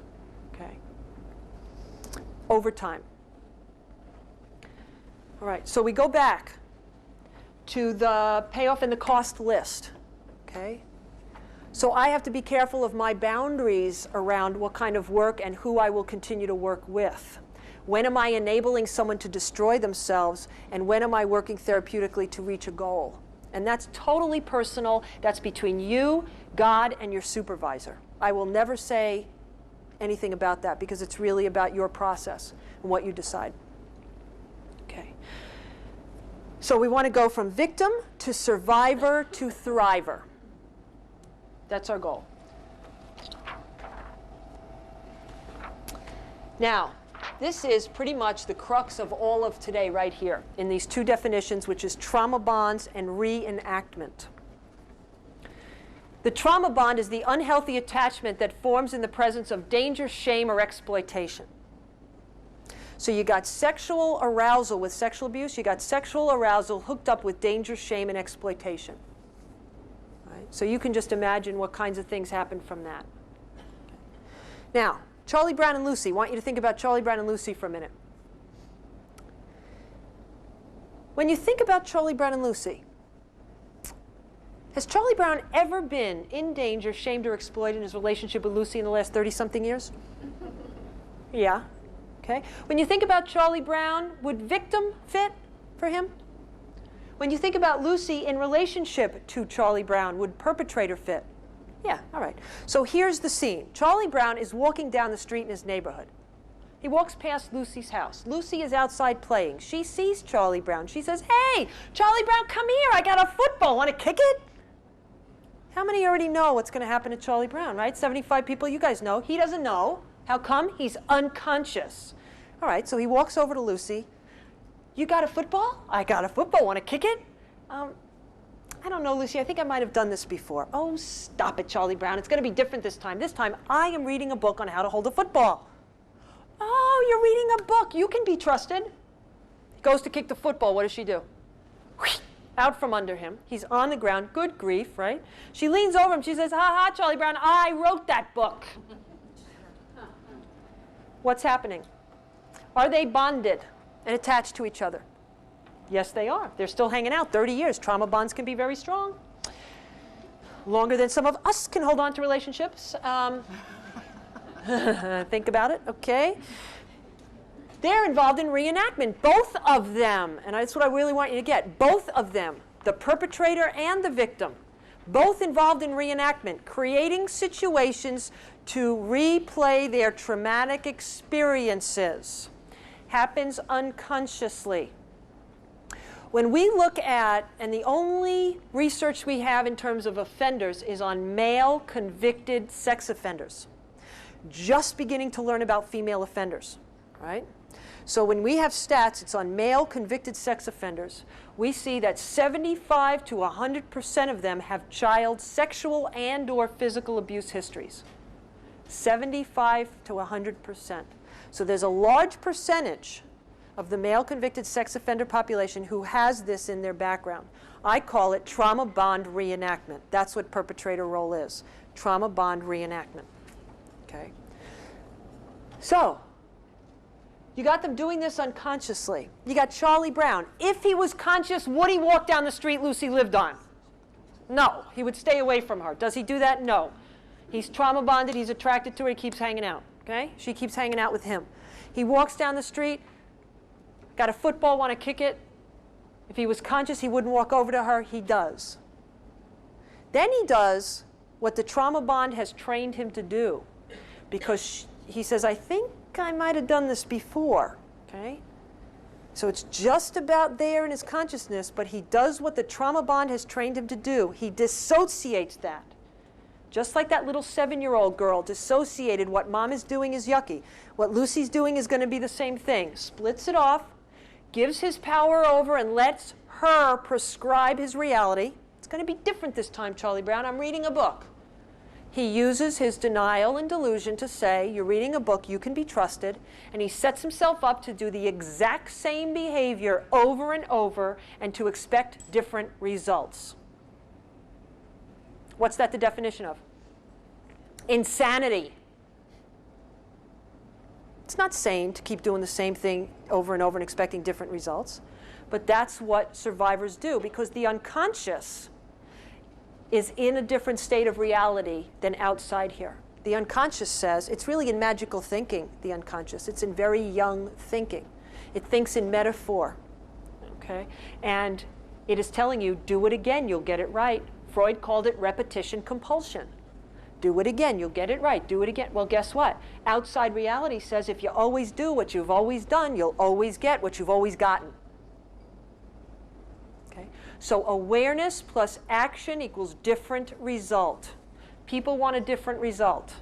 okay? Over time. All right, so we go back to the payoff and the cost list, okay? So I have to be careful of my boundaries around what kind of work and who I will continue to work with. When am I enabling someone to destroy themselves, and when am I working therapeutically to reach a goal? And that's totally personal. That's between you, God, and your supervisor. I will never say anything about that because it's really about your process and what you decide. Okay. So we want to go from victim to survivor to thriver. That's our goal. Now, this is pretty much the crux of all of today right here in these two definitions, which is trauma bonds and reenactment. The trauma bond is the unhealthy attachment that forms in the presence of danger, shame, or exploitation. So you got sexual arousal with sexual abuse. You got sexual arousal hooked up with danger, shame, and exploitation. Right? So you can just imagine what kinds of things happen from that. Now, Charlie Brown and Lucy. I want you to think about Charlie Brown and Lucy for a minute. When you think about Charlie Brown and Lucy, has Charlie Brown ever been in danger, shamed, or exploited in his relationship with Lucy in the last 30-something years? Yeah. Okay. When you think about Charlie Brown, would victim fit for him? When you think about Lucy in relationship to Charlie Brown, would perpetrator fit? Yeah, all right. So here's the scene. Charlie Brown is walking down the street in his neighborhood. He walks past Lucy's house. Lucy is outside playing. She sees Charlie Brown. She says, "Hey, Charlie Brown, come here. I got a football. Want to kick it?" How many already know what's going to happen to Charlie Brown, right? 75 people, you guys know. He doesn't know. How come? He's unconscious. All right, so he walks over to Lucy. "You got a football?" "I got a football. Want to kick it?" "I don't know, Lucy. I think I might have done this before." "Oh, stop it, Charlie Brown. It's going to be different this time. This time, I am reading a book on how to hold a football." "Oh, you're reading a book. You can be trusted." He goes to kick the football. What does she do? Out from under him. He's on the ground. Good grief, right? She leans over him. She says, "Ha ha, Charlie Brown, I wrote that book." What's happening? Are they bonded and attached to each other? Yes, they are. They're still hanging out 30 years. Trauma bonds can be very strong. Longer than some of us can hold on to relationships. Think about it, okay? They're involved in reenactment, both of them. And that's what I really want you to get. Both of them, the perpetrator and the victim, both involved in reenactment, creating situations to replay their traumatic experiences. Happens unconsciously. When we look at, and the only research we have in terms of offenders is on male convicted sex offenders. Just beginning to learn about female offenders, right? So when we have stats, it's on male convicted sex offenders. We see that 75 to 100% of them have child sexual and or physical abuse histories. 75 to 100%. So there's a large percentage of the male convicted sex offender population who has this in their background. I call it trauma bond reenactment. That's what perpetrator role is. Trauma bond reenactment. Okay. So, you got them doing this unconsciously. You got Charlie Brown. If he was conscious, would he walk down the street Lucy lived on? No. He would stay away from her. Does he do that? No. He's trauma bonded. He's attracted to her. He keeps hanging out. Okay? She keeps hanging out with him. He walks down the street. Got a football, want to kick it. If he was conscious, he wouldn't walk over to her. He does. Then he does what the trauma bond has trained him to do. Because he says, "I think I might have done this before." Okay? So it's just about there in his consciousness, but he does what the trauma bond has trained him to do. He dissociates that. Just like that little 7-year-old girl dissociated what mom is doing is yucky. What Lucy's doing is going to be the same thing. Splits it off, gives his power over, and lets her prescribe his reality. It's going to be different this time, Charlie Brown. I'm reading a book. He uses his denial and delusion to say, you're reading a book, you can be trusted, and he sets himself up to do the exact same behavior over and over and to expect different results. What's that the definition of? Insanity. It's not sane to keep doing the same thing over and over and expecting different results, but that's what survivors do, because the unconscious is in a different state of reality than outside here. The unconscious says, it's really in magical thinking, the unconscious. It's in very young thinking. It thinks in metaphor, okay? And it is telling you, do it again, you'll get it right. Freud called it repetition compulsion. Do it again, you'll get it right, do it again. Well, guess what? Outside reality says if you always do what you've always done, you'll always get what you've always gotten. So awareness plus action equals different result. People want a different result.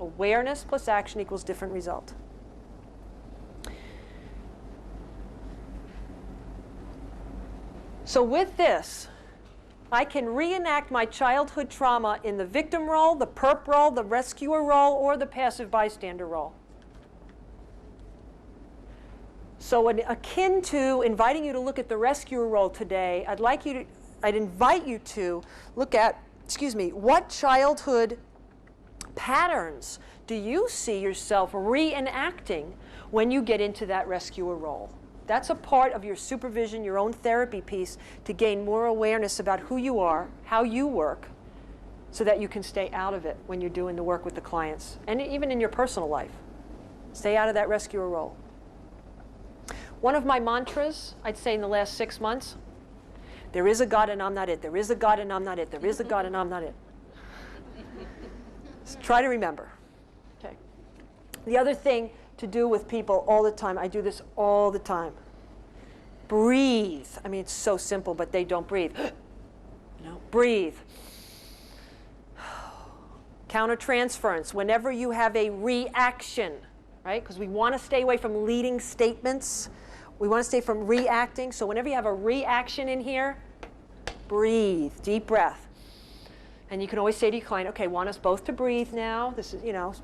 Awareness plus action equals different result. So with this, I can reenact my childhood trauma in the victim role, the perp role, the rescuer role, or the passive bystander role. So akin to inviting you to look at the rescuer role today, I'd invite you to look at, what childhood patterns do you see yourself reenacting when you get into that rescuer role? That's a part of your supervision, your own therapy piece, to gain more awareness about who you are, how you work, so that you can stay out of it when you're doing the work with the clients, and even in your personal life. Stay out of that rescuer role. One of my mantras, I'd say in the last 6 months, there is a God and I'm not it. There is a God and I'm not it. There is a God and I'm not it. So try to remember. Okay. The other thing to do with people all the time, I do this all the time. Breathe. I mean, it's so simple, but they don't breathe. Breathe. Countertransference. Whenever you have a reaction, right? Because we want to stay away from leading statements. We want to stay from reacting. So whenever you have a reaction in here, breathe, deep breath. And you can always say to your client, okay, want us both to breathe now. This is,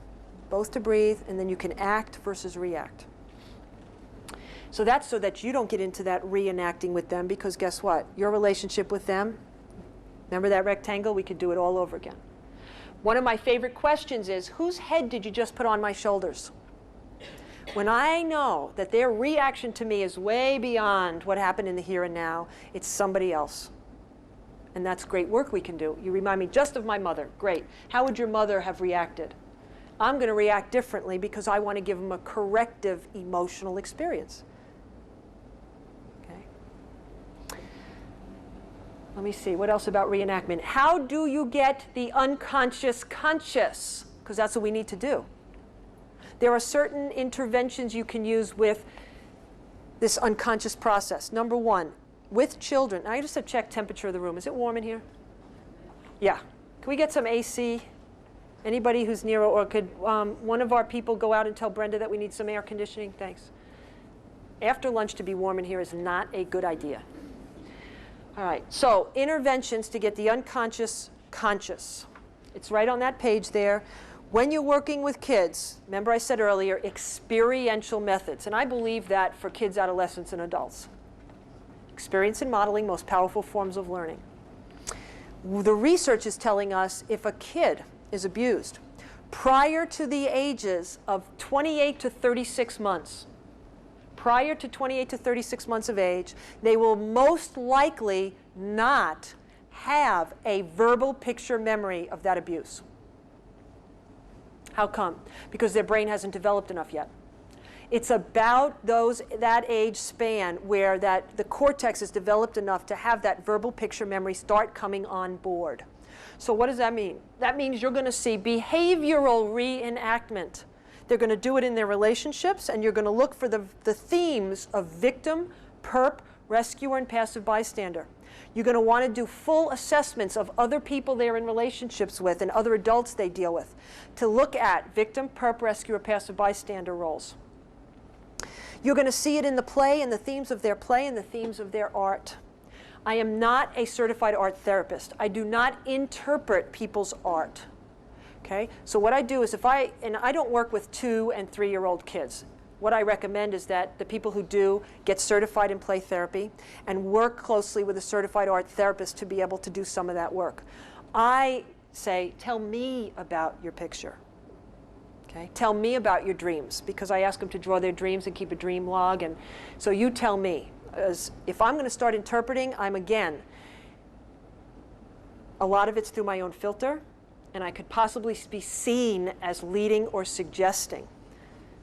both to breathe. And then you can act versus react. So that's so that you don't get into that reenacting with them, because guess what? Your relationship with them, remember that rectangle? We could do it all over again. One of my favorite questions is, whose head did you just put on my shoulders? When I know that their reaction to me is way beyond what happened in the here and now, it's somebody else. And that's great work we can do. You remind me just of my mother. Great. How would your mother have reacted? I'm going to react differently because I want to give them a corrective emotional experience. Okay. Let me see. What else about reenactment? How do you get the unconscious conscious? Because that's what we need to do. There are certain interventions you can use with this unconscious process. Number one, with children. I just have to check temperature of the room. Is it warm in here? Yeah. Can we get some AC? Anybody who's near, or could one of our people go out and tell Brenda that we need some air conditioning? Thanks. After lunch to be warm in here is not a good idea. All right. So interventions to get the unconscious conscious. It's right on that page there. When you're working with kids, remember I said earlier, experiential methods. And I believe that for kids, adolescents, and adults. Experience and modeling, most powerful forms of learning. The research is telling us if a kid is abused prior to the ages of 28 to 36 months, prior to 28 to 36 months of age, they will most likely not have a verbal picture memory of that abuse. How come? Because their brain hasn't developed enough yet. It's about that age span where the cortex is developed enough to have that verbal picture memory start coming on board. So what does that mean? That means you're going to see behavioral reenactment. They're going to do it in their relationships, and you're going to look for the themes of victim, perp, rescuer, and passive bystander. You're going to want to do full assessments of other people they're in relationships with and other adults they deal with to look at victim, perp, rescuer, passive bystander roles. You're going to see it in the play and the themes of their play and the themes of their art. I am not a certified art therapist. I do not interpret people's art. Okay? So what I do is and I don't work with 2- and 3-year-old kids. What I recommend is that the people who do get certified in play therapy and work closely with a certified art therapist to be able to do some of that work. I say, tell me about your picture. Okay? Tell me about your dreams, because I ask them to draw their dreams and keep a dream log. And so you tell me. As if I'm going to start interpreting, a lot of it's through my own filter, and I could possibly be seen as leading or suggesting.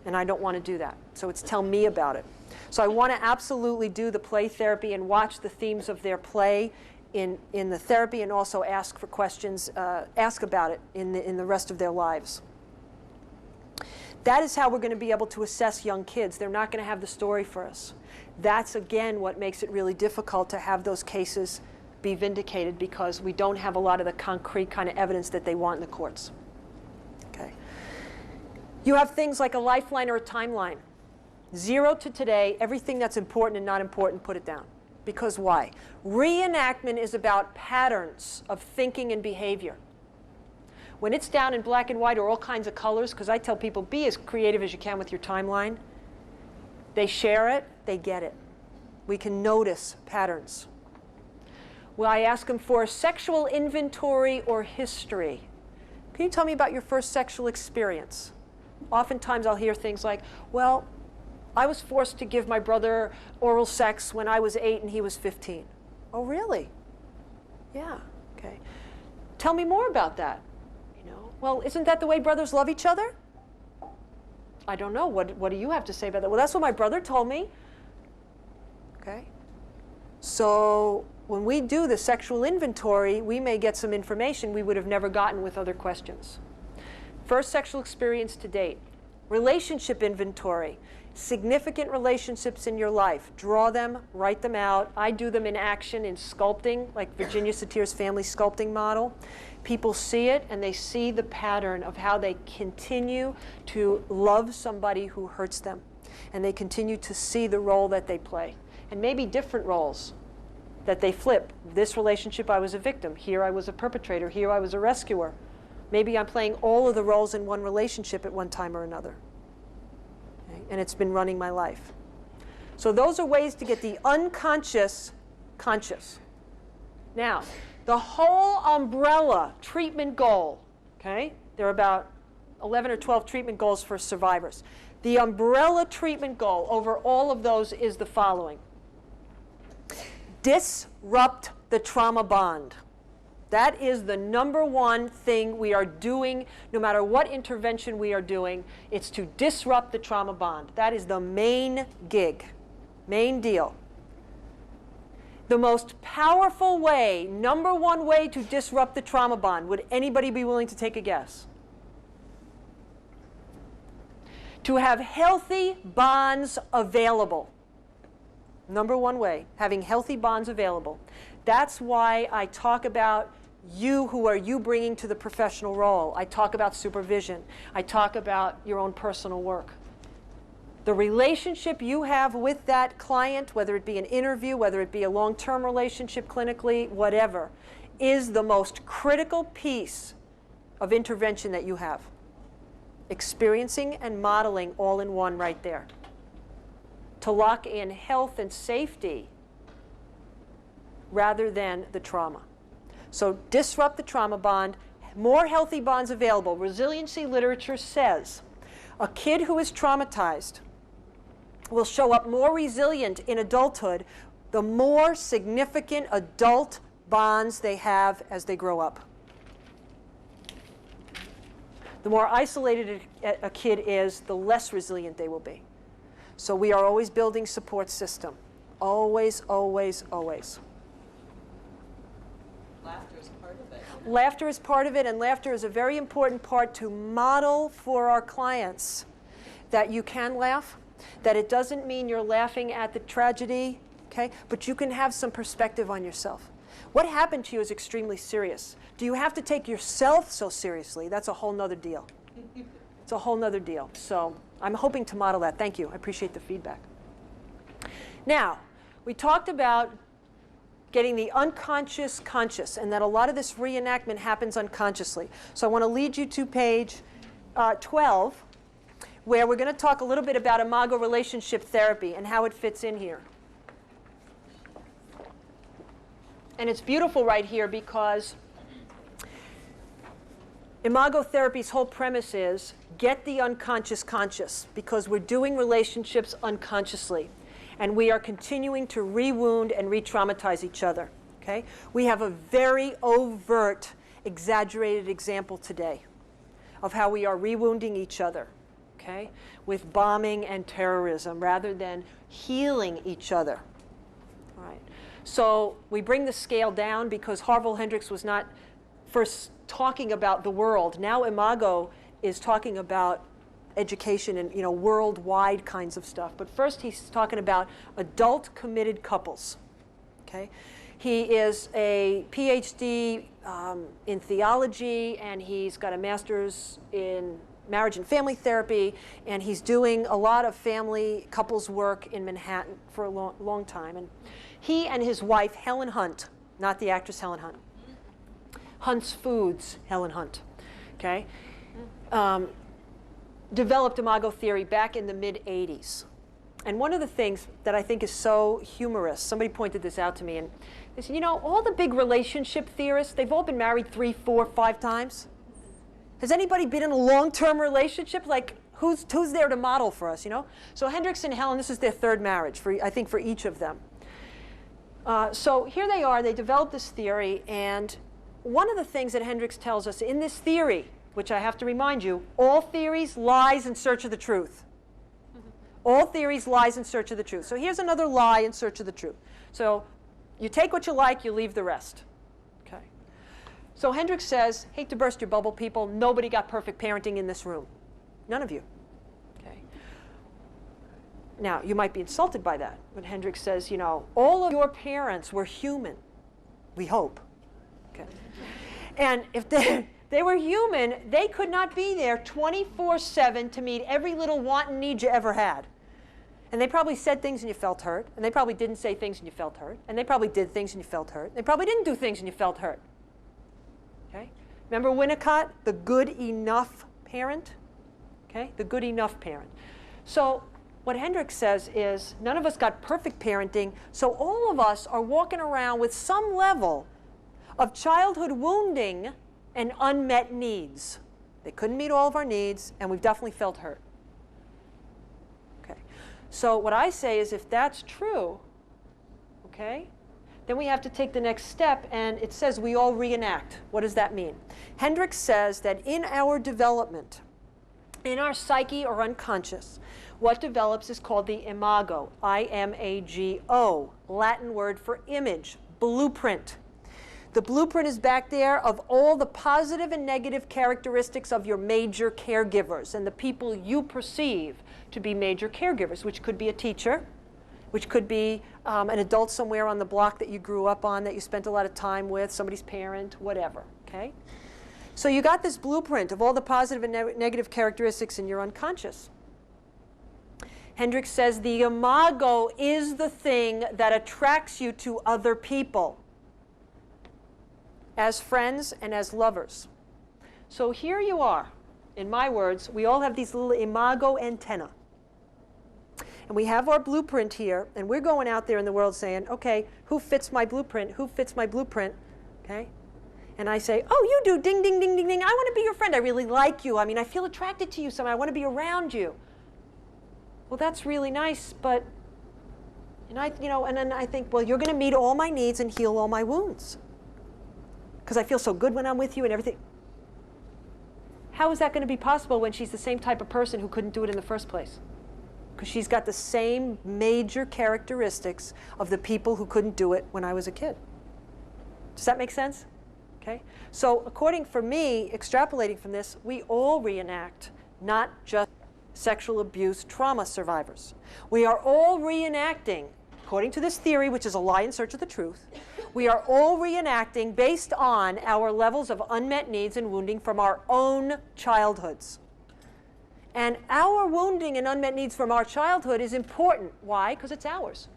And I don't want to do that. So it's tell me about it. So I want to absolutely do the play therapy and watch the themes of their play in the therapy, and also ask for questions, ask about it in the rest of their lives. That is how we're going to be able to assess young kids. They're not going to have the story for us. That's, again, what makes it really difficult to have those cases be vindicated, because we don't have a lot of the concrete kind of evidence that they want in the courts. Okay. You have things like a lifeline or a timeline. 0 to today, everything that's important and not important, put it down. Because why? Reenactment is about patterns of thinking and behavior. When it's down in black and white or all kinds of colors, because I tell people, be as creative as you can with your timeline. They share it, they get it. We can notice patterns. Well, I ask them for a sexual inventory or history. Can you tell me about your first sexual experience? Oftentimes I'll hear things like, well, I was forced to give my brother oral sex when I was 8 and he was 15. Oh, really? Yeah, okay. Tell me more about that. Well, isn't that the way brothers love each other? I don't know. What do you have to say about that? Well, that's what my brother told me. Okay. So when we do the sexual inventory, we may get some information we would have never gotten with other questions. First sexual experience to date. Relationship inventory. Significant relationships in your life. Draw them, write them out. I do them in action, in sculpting, like Virginia Satir's family sculpting model. People see it, and they see the pattern of how they continue to love somebody who hurts them. And they continue to see the role that they play. And maybe different roles that they flip. This relationship, I was a victim. Here, I was a perpetrator. Here, I was a rescuer. Maybe I'm playing all of the roles in one relationship at one time or another. Okay? And it's been running my life. So those are ways to get the unconscious conscious. Now, the whole umbrella treatment goal, okay? There are about 11 or 12 treatment goals for survivors. The umbrella treatment goal over all of those is the following. Disrupt the trauma bond. That is the #1 thing we are doing, no matter what intervention we are doing. It's to disrupt the trauma bond. That is the main gig, main deal. The most powerful way, #1 way to disrupt the trauma bond, would anybody be willing to take a guess? To have healthy bonds available. #1 way, having healthy bonds available. That's why I talk about you, who are you bringing to the professional role. I talk about supervision. I talk about your own personal work. The relationship you have with that client, whether it be an interview, whether it be a long-term relationship clinically, whatever, is the most critical piece of intervention that you have. Experiencing and modeling all in one right there. To lock in health and safety rather than the trauma. So disrupt the trauma bond, more healthy bonds available. Resiliency literature says a kid who is traumatized will show up more resilient in adulthood the more significant adult bonds they have as they grow up. The more isolated a kid is, the less resilient they will be. So we are always building support system. Always, always, always. Laughter is part of it. Laughter is part of it, and laughter is a very important part to model for our clients that you can laugh, that it doesn't mean you're laughing at the tragedy, okay? But you can have some perspective on yourself. What happened to you is extremely serious. Do you have to take yourself so seriously? That's a whole nother deal. It's a whole nother deal. So I'm hoping to model that. Thank you. I appreciate the feedback. Now, we talked about getting the unconscious conscious, and that a lot of this reenactment happens unconsciously. So I want to lead you to page 12, where we're going to talk a little bit about IMAGO relationship therapy and how it fits in here. And it's beautiful right here because IMAGO therapy's whole premise is get the unconscious conscious, because we're doing relationships unconsciously. And we are continuing to re-wound and re-traumatize each other. Okay? We have a very overt, exaggerated example today of how we are re-wounding each other, okay, with bombing and terrorism rather than healing each other. All right. So we bring the scale down because Harville Hendricks was not first talking about the world. Now IMAGO is talking about education and worldwide kinds of stuff. But first he's talking about adult committed couples. Okay? He is a PhD in theology, and he's got a master's in marriage and family therapy, and he's doing a lot of family couples work in Manhattan for a long time. And he and his wife, Helen Hunt, not the actress Helen Hunt, Hunt's Foods, Helen Hunt, okay, developed IMAGO theory back in the mid-'80s. And one of the things that I think is so humorous, somebody pointed this out to me, and they said, all the big relationship theorists, they've all been married 3, 4, 5 times. Has anybody been in a long-term relationship? Like, who's there to model for us, So Hendricks and Helen, this is their 3rd marriage, I think, for each of them. So here they are, they developed this theory, and one of the things that Hendricks tells us in this theory, which I have to remind you, all theories, lies in search of the truth. All theories, lies in search of the truth. So here's another lie in search of the truth. So you take what you like, you leave the rest. Okay. So Hendricks says, hate to burst your bubble, people, nobody got perfect parenting in this room. None of you. Okay. Now, you might be insulted by that, but Hendricks says, all of your parents were human, we hope. Okay. And if they were human, they could not be there 24/7 to meet every little want and need you ever had. And they probably said things and you felt hurt. And they probably didn't say things and you felt hurt. And they probably did things and you felt hurt. They probably didn't do things and you felt hurt. Okay? Remember Winnicott, the good enough parent? Okay? The good enough parent. So what Hendricks says is none of us got perfect parenting, so all of us are walking around with some level of childhood wounding and unmet needs. They couldn't meet all of our needs, and we've definitely felt hurt. Okay. So what I say is if that's true, okay, then we have to take the next step, and it says we all reenact. What does that mean? Hendricks says that in our development, in our psyche or unconscious, what develops is called the IMAGO, I-M-A-G-O, Latin word for image, blueprint. The blueprint is back there of all the positive and negative characteristics of your major caregivers and the people you perceive to be major caregivers, which could be a teacher, which could be an adult somewhere on the block that you grew up on, that you spent a lot of time with, somebody's parent, whatever, okay? So you got this blueprint of all the positive and negative characteristics in your unconscious. Hendricks says the IMAGO is the thing that attracts you to other people as friends and as lovers. So here you are. In my words, we all have these little IMAGO antennae. And we have our blueprint here, and we're going out there in the world saying, okay, who fits my blueprint? Who fits my blueprint? Okay? And I say, oh, you do, ding, ding, ding, ding, ding. I want to be your friend. I really like you. I mean, I feel attracted to you somehow. I want to be around you. Well, that's really nice, but, and then I think, well, you're going to meet all my needs and heal all my wounds, because I feel so good when I'm with you and everything. How is that going to be possible when she's the same type of person who couldn't do it in the first place? Because she's got the same major characteristics of the people who couldn't do it when I was a kid. Does that make sense? Okay. So according for me, extrapolating from this, we all reenact, not just sexual abuse trauma survivors. We are all reenacting, according to this theory, which is a lie in search of the truth, we are all reenacting based on our levels of unmet needs and wounding from our own childhoods. And our wounding and unmet needs from our childhood is important. Why? Because it's ours.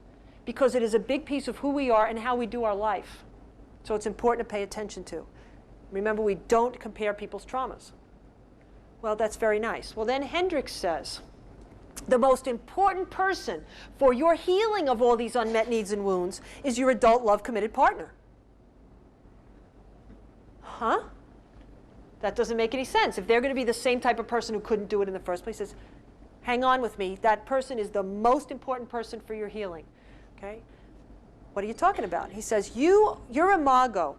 Because it is a big piece of who we are and how we do our life. So it's important to pay attention to. Remember, we don't compare people's traumas. Well, that's very nice. Well, then Hendricks says, the most important person for your healing of all these unmet needs and wounds is your adult love-committed partner. Huh? That doesn't make any sense. If they're going to be the same type of person who couldn't do it in the first place, says, hang on with me. That person is the most important person for your healing. Okay? What are you talking about? He says, your IMAGO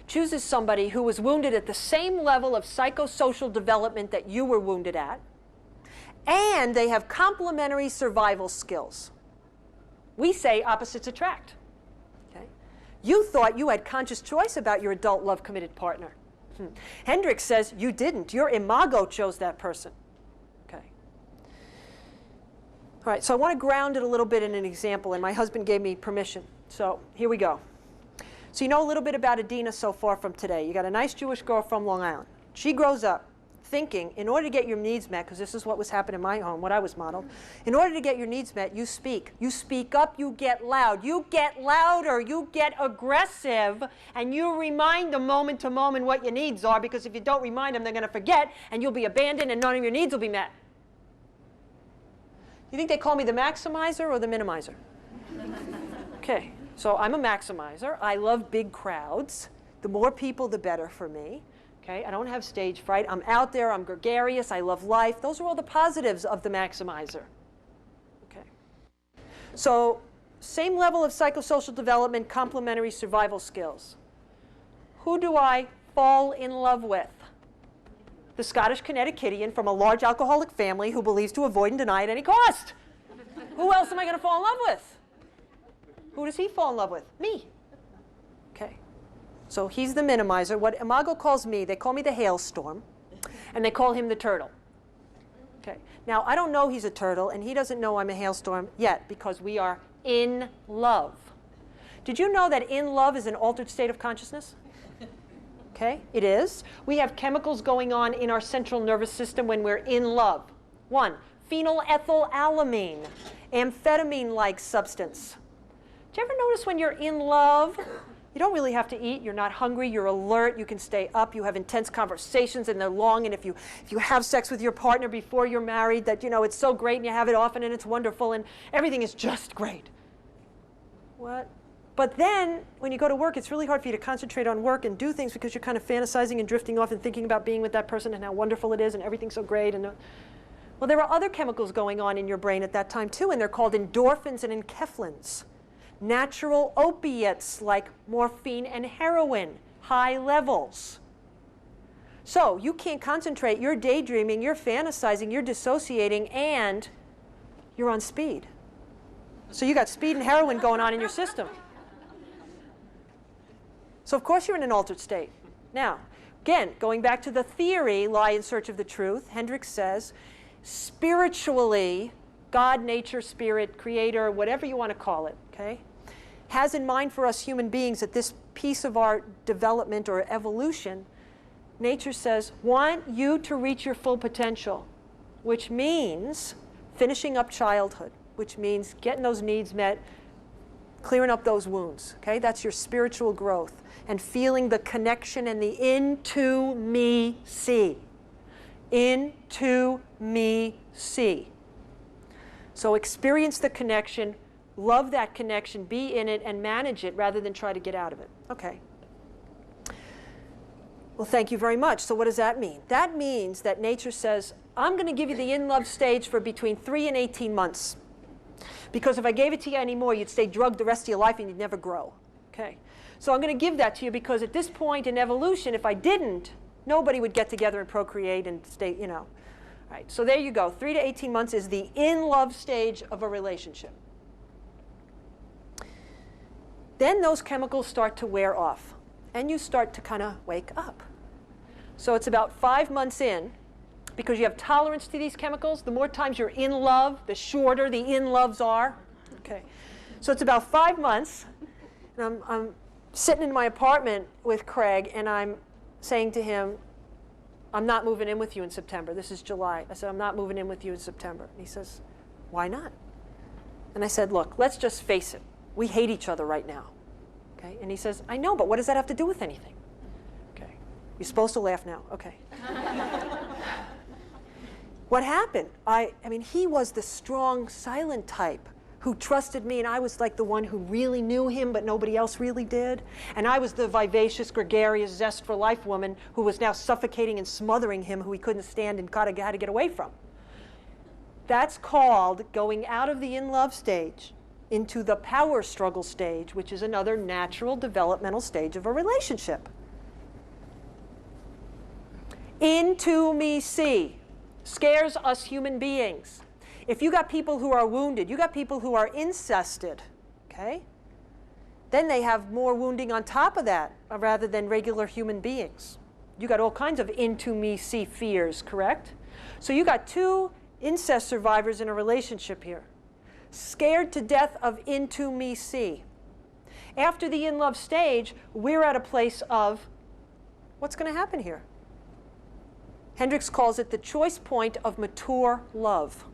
chooses somebody who was wounded at the same level of psychosocial development that you were wounded at, and they have complementary survival skills. We say opposites attract. Okay? You thought you had conscious choice about your adult love-committed partner. Hendricks says you didn't. Your IMAGO chose that person. Okay. All right, so I want to ground it a little bit in an example, and my husband gave me permission. So here we go. So you know a little bit about Adena so far from today. You got a nice Jewish girl from Long Island. She grows up thinking, in order to get your needs met, because this is what was happening in my home, what I was modeled, in order to get your needs met, you speak. You speak up, you get loud. You get louder, you get aggressive, and you remind them moment to moment what your needs are, because if you don't remind them, they're going to forget, and you'll be abandoned, and none of your needs will be met. You think they call me the maximizer or the minimizer? Okay, so I'm a maximizer. I love big crowds. The more people, the better for me. Okay, I don't have stage fright. I'm out there. I'm gregarious. I love life. Those are all the positives of the maximizer. Okay. So same level of psychosocial development, complementary survival skills. Who do I fall in love with? The Scottish Connecticutian from a large alcoholic family who believes to avoid and deny at any cost. Who else am I going to fall in love with? Who does he fall in love with? Me. Okay. So he's the minimizer. What IMAGO calls me, they call me the hailstorm, and they call him the turtle. Okay. Now, I don't know he's a turtle, and he doesn't know I'm a hailstorm yet, because we are in love. Did you know that in love is an altered state of consciousness? Okay, it is. We have chemicals going on in our central nervous system when we're in love. One, phenylethylalamine, amphetamine-like substance. Do you ever notice when you're in love, you don't really have to eat, you're not hungry, you're alert, you can stay up, you have intense conversations and they're long, and if you have sex with your partner before you're married, that, you know, it's so great and you have it often and it's wonderful and everything is just great. What? But then, when you go to work, it's really hard for you to concentrate on work and do things because you're kind of fantasizing and drifting off and thinking about being with that person and how wonderful it is and everything's so great. And well, there are other chemicals going on in your brain at that time too, and they're called endorphins and enkephalins. Natural opiates like morphine and heroin, high levels. So you can't concentrate, you're daydreaming, you're fantasizing, you're dissociating, and you're on speed. So you got speed and heroin going on in your system. So of course you're in an altered state. Now, again, going back to the theory, lie in search of the truth, Hendricks says, spiritually, God, nature, spirit, creator, whatever you want to call it, okay, has in mind for us human beings at this piece of our development or evolution, nature says, want you to reach your full potential, which means finishing up childhood, which means getting those needs met, clearing up those wounds, okay? That's your spiritual growth. And feeling the connection and the into me see. Into me see. So experience the connection, love that connection, be in it, and manage it rather than try to get out of it. Okay. Well, thank you very much. So what does that mean? That means that nature says, I'm going to give you the in-love stage for between 3 and 18 months. Because if I gave it to you anymore, you'd stay drugged the rest of your life and you'd never grow. Okay. So I'm going to give that to you because at this point in evolution, if I didn't, nobody would get together and procreate and stay, you know. All right, so there you go. 3 to 18 months is the in-love stage of a relationship. Then those chemicals start to wear off, and you start to kind of wake up. So it's about 5 months in, because you have tolerance to these chemicals. The more times you're in love, the shorter the in-loves are. Okay, so it's about 5 months, and I'm sitting in my apartment with Craig, and I'm saying to him, I'm not moving in with you in September. This is July. I said, I'm not moving in with you in September. And he says, why not? And I said, look, let's just face it. We hate each other right now. Okay? And he says, I know, but what does that have to do with anything? Okay. You're supposed to laugh now. Okay. What happened? I mean, he was the strong, silent type who trusted me, and I was like the one who really knew him, but nobody else really did. And I was the vivacious, gregarious, zest for life woman who was now suffocating and smothering him, who he couldn't stand and had to get away from. That's called going out of the in-love stage into the power struggle stage, which is another natural developmental stage of a relationship. Intimacy scares us human beings. If you got people who are wounded, you got people who are incested, okay? Then they have more wounding on top of that rather than regular human beings. You got all kinds of intimacy fears, correct? So you got two incest survivors in a relationship here, scared to death of intimacy. After the in-love stage, we're at a place of, what's going to happen here? Hendricks calls it the choice point of mature love.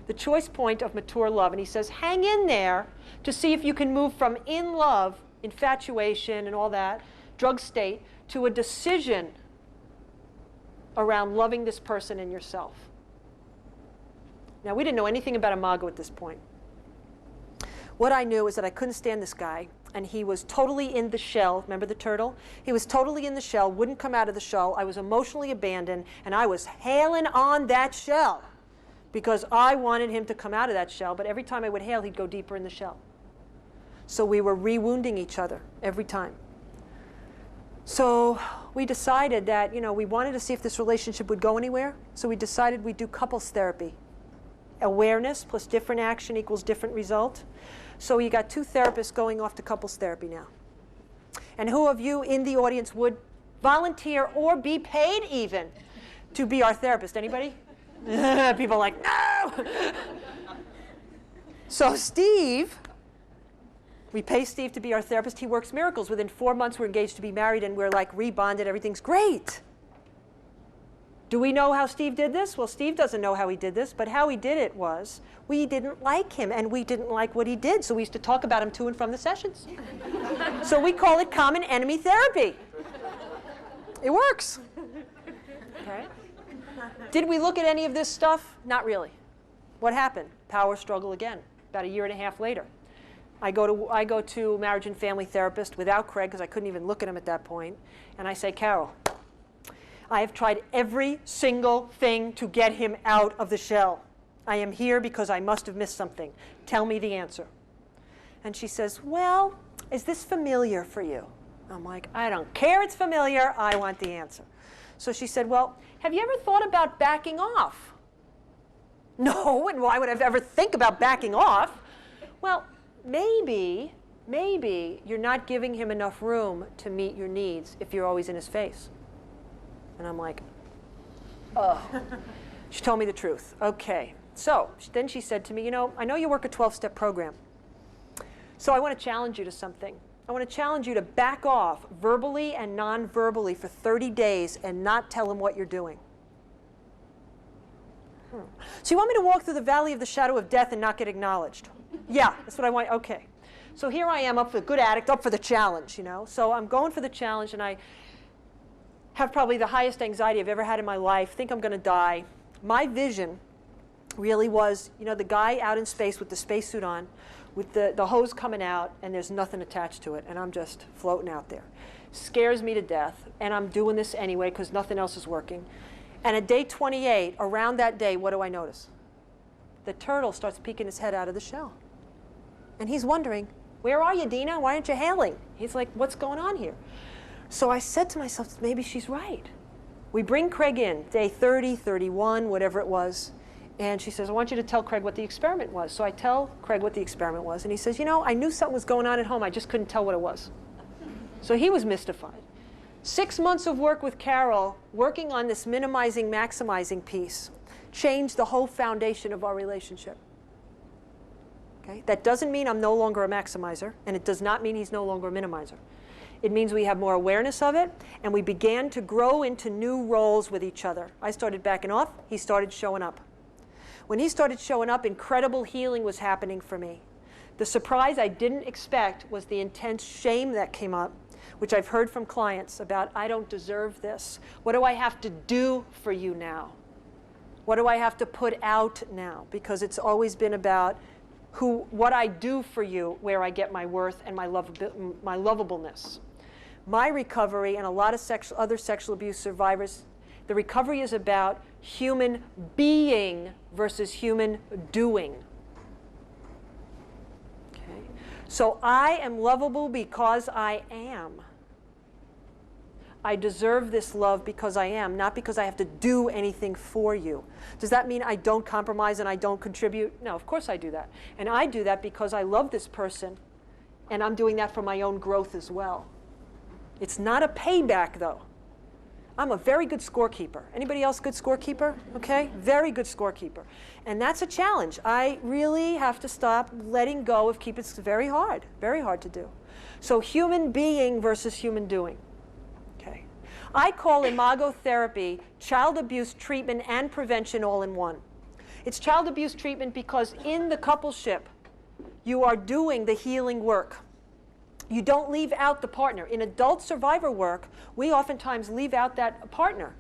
The choice point of mature love. And he says, hang in there to see if you can move from in love, infatuation and all that, drug state, to a decision around loving this person and yourself. Now, we didn't know anything about IMAGO at this point. What I knew is that I couldn't stand this guy, and he was totally in the shell. Remember the turtle? He was totally in the shell, wouldn't come out of the shell. I was emotionally abandoned, and I was hailing on that shell because I wanted him to come out of that shell, but every time I would hail, he'd go deeper in the shell. So we were re-wounding each other every time. So we decided that, we wanted to see if this relationship would go anywhere, so we decided we'd do couples therapy. Awareness plus different action equals different result. So you got two therapists going off to couples therapy now. And who of you in the audience would volunteer or be paid even to be our therapist? Anybody? People are like, no! So Steve, we pay Steve to be our therapist. He works miracles. Within 4 months, we're engaged to be married, and we're like rebonded. Everything's great. Do we know how Steve did this? Well, Steve doesn't know how he did this, but how he did it was we didn't like him, and we didn't like what he did, so we used to talk about him to and from the sessions. So we call it common enemy therapy. It works. Okay. Did we look at any of this stuff? Not really. What happened? Power struggle again, about 1.5 years later. I go to marriage and family therapist without Craig, because I couldn't even look at him at that point, and I say, Carol, I have tried every single thing to get him out of the shell. I am here because I must have missed something. Tell me the answer. And she says, well, is this familiar for you? I'm like, I don't care it's familiar. I want the answer. So she said, well, have you ever thought about backing off? No, and why would I ever think about backing off? Well, maybe you're not giving him enough room to meet your needs if you're always in his face. And I'm like, oh. She told me the truth. Okay. So then she said to me, I know you work a 12-step program. So I want to challenge you to something. I want to challenge you to back off verbally and non-verbally for 30 days and not tell him what you're doing. So you want me to walk through the valley of the shadow of death and not get acknowledged? Yeah, that's what I want. Okay. So here I am, up for a good addict, up for the challenge, So I'm going for the challenge, and I have probably the highest anxiety I've ever had in my life, think I'm going to die. My vision really was, the guy out in space with the spacesuit on, with the hose coming out, and there's nothing attached to it, and I'm just floating out there. Scares me to death, and I'm doing this anyway because nothing else is working. And at day 28, around that day, what do I notice? The turtle starts peeking his head out of the shell. And he's wondering, where are you, Adena? Why aren't you hailing? He's like, what's going on here? So I said to myself, maybe she's right. We bring Craig in, day 30, 31, whatever it was. And she says, I want you to tell Craig what the experiment was. So I tell Craig what the experiment was. And he says, I knew something was going on at home. I just couldn't tell what it was. So he was mystified. 6 months of work with Carol, working on this minimizing, maximizing piece, changed the whole foundation of our relationship. Okay? That doesn't mean I'm no longer a maximizer, and it does not mean he's no longer a minimizer. It means we have more awareness of it, and we began to grow into new roles with each other. I started backing off. He started showing up. When he started showing up, incredible healing was happening for me. The surprise I didn't expect was the intense shame that came up, which I've heard from clients about, I don't deserve this. What do I have to do for you now? What do I have to put out now? Because it's always been about what I do for you, where I get my worth and my lovableness. My recovery, and a lot of other sexual abuse survivors, the recovery is about human being versus human doing. Okay? So I am lovable because I am. I deserve this love because I am, not because I have to do anything for you. Does that mean I don't compromise and I don't contribute? No, of course I do that. And I do that because I love this person, and I'm doing that for my own growth as well. It's not a payback, though. I'm a very good scorekeeper. Anybody else good scorekeeper? Okay, very good scorekeeper. And that's a challenge. I really have to stop letting go of it's very hard to do. So human being versus human doing. Okay. I call IMAGO therapy child abuse treatment and prevention all in one. It's child abuse treatment because in the coupleship, you are doing the healing work. You don't leave out the partner. In adult survivor work, we oftentimes leave out that partner.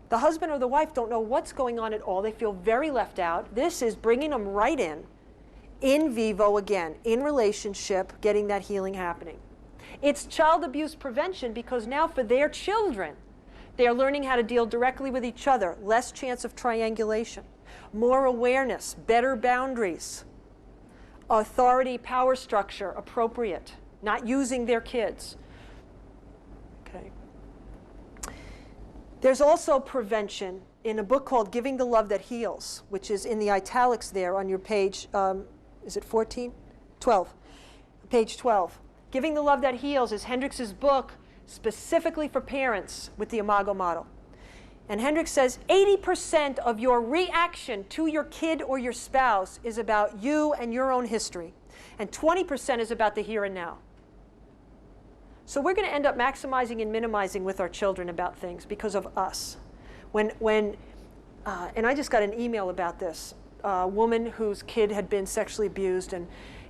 The husband or the wife don't know what's going on at all. They feel very left out. This is bringing them right in vivo again, in relationship, getting that healing happening. It's child abuse prevention because now for their children, they're learning how to deal directly with each other, less chance of triangulation, more awareness, better boundaries, authority, power structure, appropriate. Not using their kids. Okay. There's also prevention in a book called Giving the Love That Heals, which is in the italics there on your page, is it 14? 12. Page 12. Giving the Love That Heals is Hendricks' book specifically for parents with the IMAGO model. And Hendricks says 80% of your reaction to your kid or your spouse is about you and your own history. And 20% is about the here and now. So we're going to end up maximizing and minimizing with our children about things because of us. And I just got an email about this. A woman whose kid had been sexually abused, and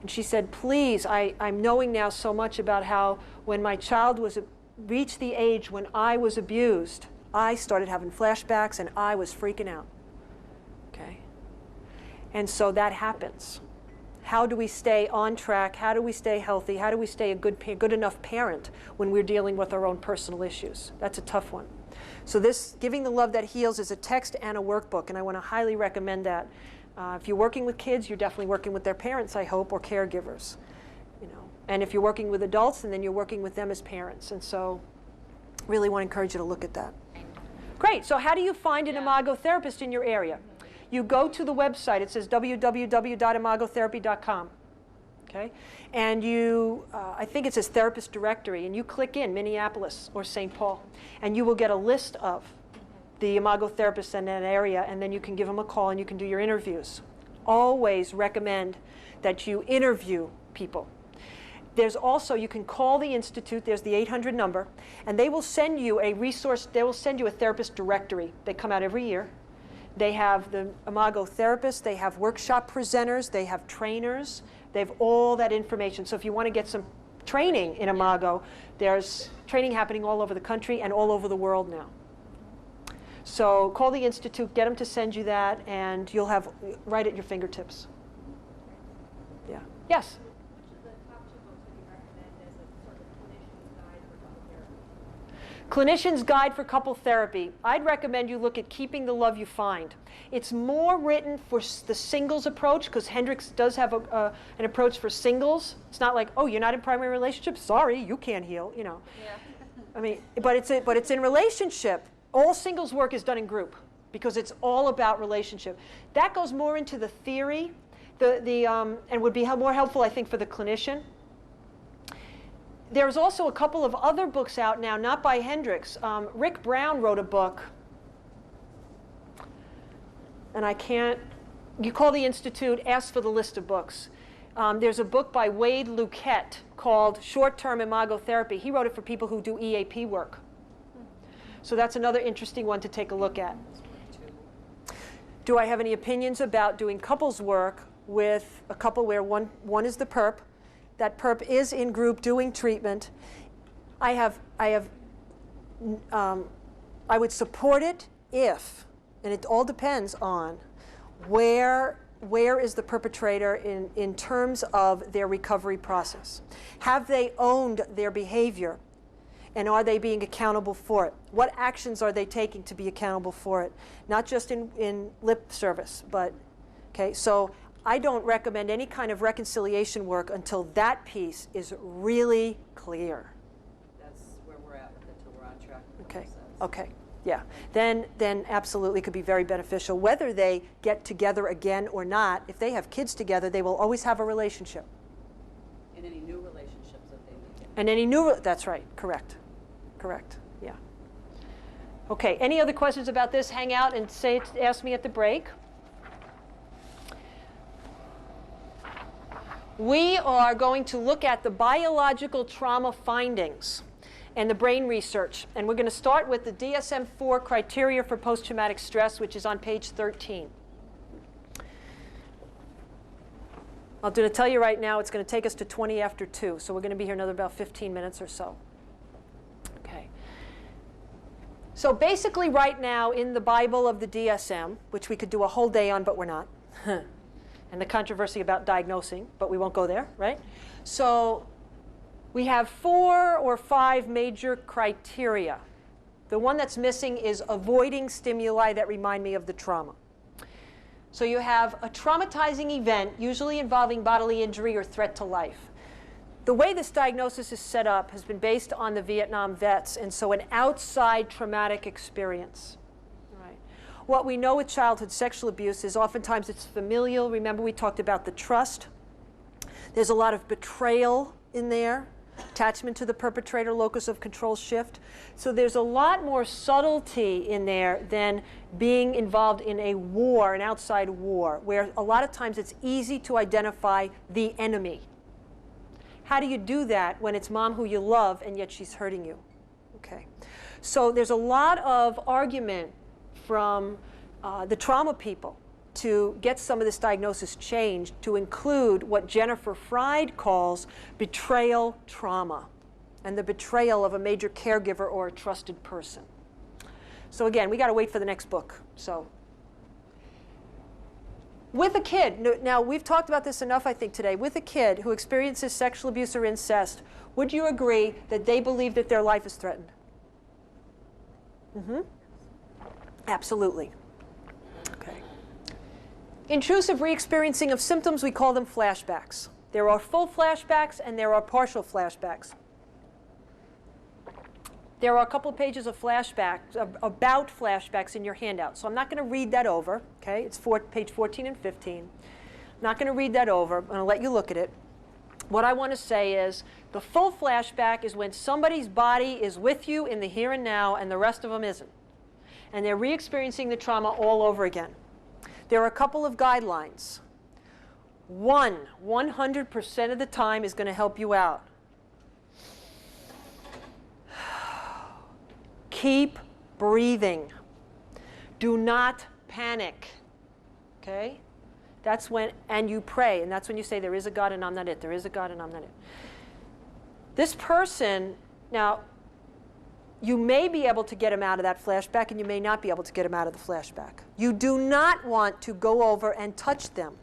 she said, please, I'm knowing now so much about how when my child reached the age when I was abused, I started having flashbacks and I was freaking out. Okay? And so that happens. How do we stay on track? How do we stay healthy? How do we stay a good enough parent when we're dealing with our own personal issues? That's a tough one. So this Giving the Love That Heals is a text and a workbook, and I want to highly recommend that. If you're working with kids, you're definitely working with their parents, I hope, or caregivers. And if you're working with adults, and then you're working with them as parents. And so really want to encourage you to look at that. Great. So how do you find an IMAGO therapist in your area? You go to the website. It says www.imagotherapy.com. Okay? And I think it says therapist directory, and you click in Minneapolis or St. Paul, and you will get a list of the IMAGO therapists in that area, and then you can give them a call and you can do your interviews. Always recommend that you interview people. There's also, you can call the Institute, there's the 800 number, and they will send you a resource, they will send you a therapist directory. They come out every year. They have the IMAGO therapists, they have workshop presenters, they have trainers, they have all that information. So if you want to get some training in IMAGO, there's training happening all over the country and all over the world now. So call the Institute, get them to send you that, and you'll have right at your fingertips. Yeah. Yes? Clinician's Guide for Couple Therapy. I'd recommend you look at Keeping the Love You Find. It's more written for the singles approach, because Hendricks does have an approach for singles. It's not like, oh, you're not in primary relationship? Sorry, you can't heal, Yeah. I mean, but it's in relationship. All singles work is done in group, because it's all about relationship. That goes more into the theory, and would be more helpful, I think, for the clinician. There's also a couple of other books out now, not by Hendricks. Rick Brown wrote a book, and you call the Institute, ask for the list of books. There's a book by Wade Luquette called Short-Term Imago Therapy. He wrote it for people who do EAP work. So that's another interesting one to take a look at. Do I have any opinions about doing couples work with a couple where one is the perp? That perp is in group doing treatment. I would support it if, and it all depends on where is the perpetrator in terms of their recovery process. Have they owned their behavior? And are they being accountable for it? What actions are they taking to be accountable for it? Not just in lip service, but, okay, so I don't recommend any kind of reconciliation work until that piece is really clear. That's where we're at with it, until we're on track with the Okay, process. okay, yeah. Then absolutely could be very beneficial. Whether they get together again or not, if they have kids together, they will always have a relationship. And any new relationships that they make. And any new, that's right, correct, yeah. Okay, any other questions about this? Hang out and ask me at the break. We are going to look at the biological trauma findings and the brain research. And we're going to start with the DSM-IV criteria for post-traumatic stress, which is on page 13. I'm going to tell you right now, it's going to take us to 20 after 2, so we're going to be here another about 15 minutes or so. Okay. So basically right now in the Bible of the DSM, which we could do a whole day on, but we're not, and the controversy about diagnosing, but we won't go there, right? So we have 4 or 5 major criteria. The one that's missing is avoiding stimuli that remind me of the trauma. So you have a traumatizing event, usually involving bodily injury or threat to life. The way this diagnosis is set up has been based on the Vietnam vets, and so an outside traumatic experience. Right. What we know with childhood sexual abuse is oftentimes it's familial. Remember we talked about the trust. There's a lot of betrayal in there, attachment to the perpetrator, locus of control shift. So there's a lot more subtlety in there than being involved in a war, an outside war, where a lot of times it's easy to identify the enemy. How do you do that when it's mom who you love and yet she's hurting you? Okay. So there's a lot of argument from the trauma people to get some of this diagnosis changed to include what Jennifer Fried calls betrayal trauma and the betrayal of a major caregiver or a trusted person. So again, we got to wait for the next book. So with a kid, now we've talked about this enough I think today, with a kid who experiences sexual abuse or incest, would you agree that they believe that their life is threatened? Mm-hmm. Absolutely. Okay. Intrusive re-experiencing of symptoms, we call them flashbacks. There are full flashbacks and there are partial flashbacks. There are a couple of pages of flashbacks, about flashbacks in your handout. So I'm not going to read that over. Okay? It's page 14 and 15. I'm not going to read that over. I'm going to let you look at it. What I want to say is the full flashback is when somebody's body is with you in the here and now and the rest of them isn't. And they're re-experiencing the trauma all over again. There are a couple of guidelines. 100% of the time is going to help you out. Keep breathing. Do not panic. Okay? That's when, and you pray, and that's when you say, there is a God and I'm not it. There is a God and I'm not it. This person, now, you may be able to get him out of that flashback, and you may not be able to get him out of the flashback. You do not want to go over and touch them,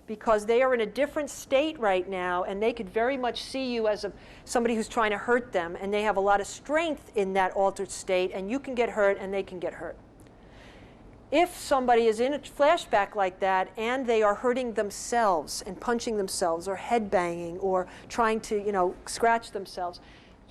because they are in a different state right now, and they could very much see you as somebody who's trying to hurt them, and they have a lot of strength in that altered state, and you can get hurt, and they can get hurt. If somebody is in a flashback like that, and they are hurting themselves and punching themselves or headbanging or trying to, scratch themselves,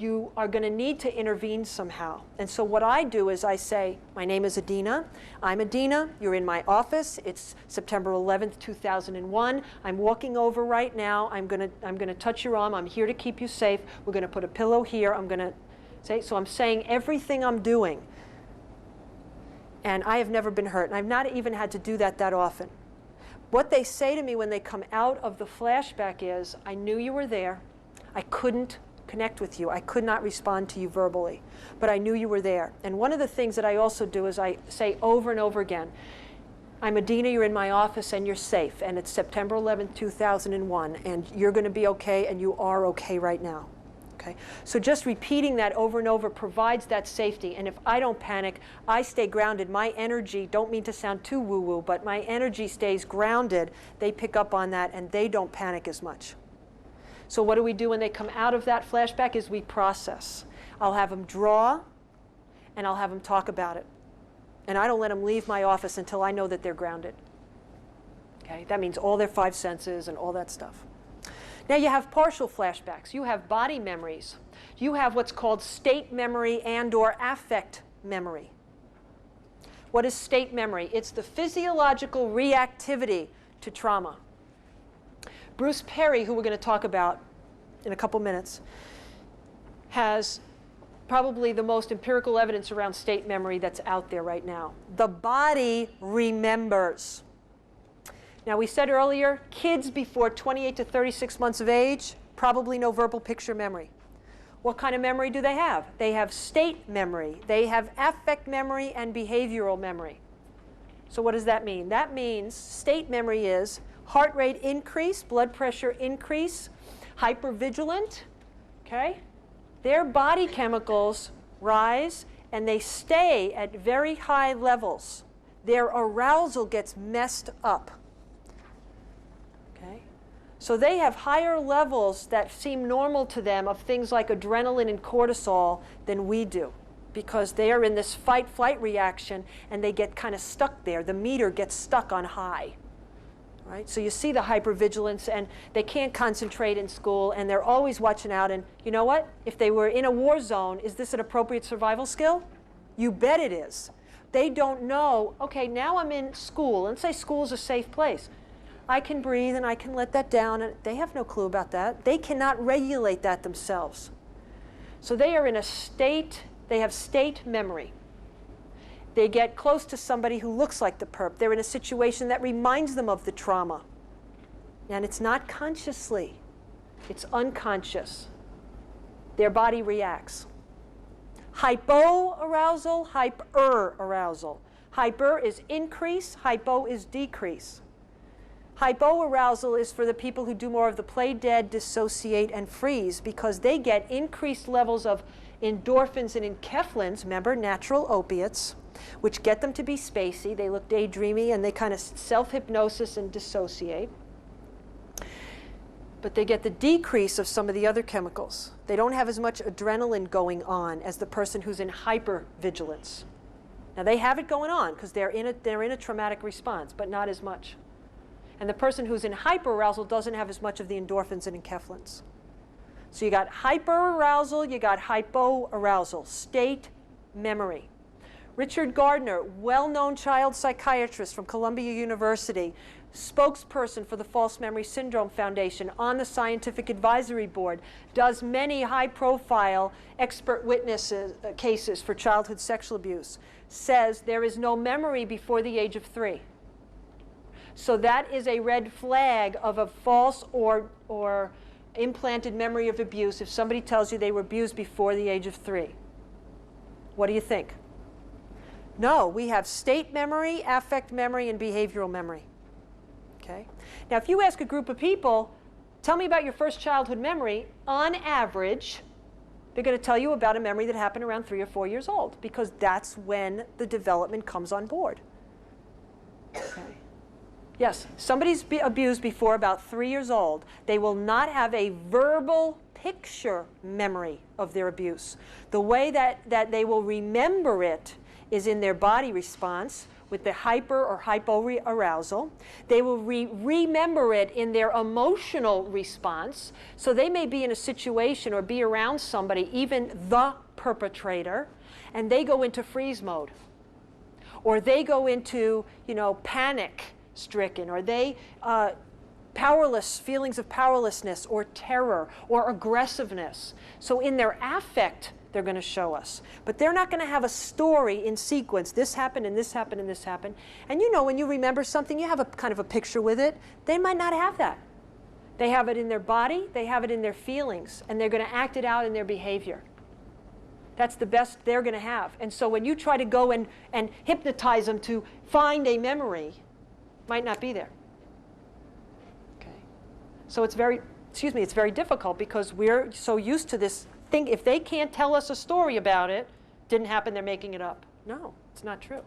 you are going to need to intervene somehow. And so what I do is I say, my name is Adena. I'm Adena. You're in my office. It's September 11th, 2001. I'm walking over right now. I'm going to touch your arm. I'm here to keep you safe. We're going to put a pillow here. I'm going to say, so I'm saying everything I'm doing. And I have never been hurt. And I've not even had to do that often. What they say to me when they come out of the flashback is, I knew you were there. I couldn't connect with you. I could not respond to you verbally, but I knew you were there. And one of the things that I also do is I say over and over again, I'm Adena, you're in my office and you're safe, and it's September 11th, 2001, and you're going to be okay, and you are okay right now. Okay? So just repeating that over and over provides that safety, and if I don't panic, I stay grounded. My energy, don't mean to sound too woo-woo, but my energy stays grounded. They pick up on that, and they don't panic as much. So what do we do when they come out of that flashback is we process. I'll have them draw, and I'll have them talk about it. And I don't let them leave my office until I know that they're grounded. Okay? That means all their 5 senses and all that stuff. Now you have partial flashbacks. You have body memories. You have what's called state memory and or affect memory. What is state memory? It's the physiological reactivity to trauma. Bruce Perry, who we're going to talk about in a couple minutes, has probably the most empirical evidence around state memory that's out there right now. The body remembers. Now, we said earlier, kids before 28 to 36 months of age, probably no verbal picture memory. What kind of memory do they have? They have state memory. They have affect memory and behavioral memory. So what does that mean? That means state memory is heart rate increase, blood pressure increase, hypervigilant, okay? Their body chemicals rise, and they stay at very high levels. Their arousal gets messed up. Okay? So they have higher levels that seem normal to them of things like adrenaline and cortisol than we do, because they are in this fight-flight reaction, and they get kind of stuck there. The meter gets stuck on high. Right? So you see the hypervigilance, and they can't concentrate in school, and they're always watching out. And you know what? If they were in a war zone, is this an appropriate survival skill? You bet it is. They don't know, okay, now I'm in school. Let's say school is a safe place. I can breathe, and I can let that down. And they have no clue about that. They cannot regulate that themselves. So they are in a state, they have state memory. They get close to somebody who looks like the perp. They're in a situation that reminds them of the trauma. And it's not consciously. It's unconscious. Their body reacts. Hypoarousal, hyperarousal. Hyper is increase, hypo is decrease. Hypoarousal is for the people who do more of the play dead, dissociate, and freeze, because they get increased levels of endorphins and enkephalins, remember, natural opiates, which get them to be spacey. They look daydreamy, and they kind of self-hypnosis and dissociate. But they get the decrease of some of the other chemicals. They don't have as much adrenaline going on as the person who's in hypervigilance. Now, they have it going on because they're in a traumatic response, but not as much. And the person who's in hyperarousal doesn't have as much of the endorphins and enkephalins. So you got hyperarousal, you got hypoarousal, state memory. Richard Gardner, well-known child psychiatrist from Columbia University, spokesperson for the False Memory Syndrome Foundation, on the Scientific Advisory Board, does many high-profile expert witnesses cases for childhood sexual abuse, says there is no memory before the age of 3. So that is a red flag of a false or implanted memory of abuse if somebody tells you they were abused before the age of 3. What do you think? No, we have state memory, affect memory, and behavioral memory. Okay? Now, if you ask a group of people, tell me about your first childhood memory, on average, they're going to tell you about a memory that happened around 3 or 4 years old, because that's when the development comes on board. Okay. Yes, somebody's abused before about 3 years old. They will not have a verbal picture memory of their abuse. The way that they will remember it is in their body response with the hyper or hypoarousal. They will remember it in their emotional response. So they may be in a situation or be around somebody, even the perpetrator, and they go into freeze mode. Or they go into, panic-stricken, or they feelings of powerlessness or terror or aggressiveness. So in their affect they're going to show us. But they're not going to have a story in sequence. This happened, and this happened, and this happened. And you know, when you remember something, you have a kind of a picture with it. They might not have that. They have it in their body, they have it in their feelings, and they're going to act it out in their behavior. That's the best they're going to have. And so when you try to go and hypnotize them to find a memory, might not be there. Okay. So it's very, it's very difficult because we're so used to this thing. If they can't tell us a story about it, didn't happen, they're making it up. No, it's not true.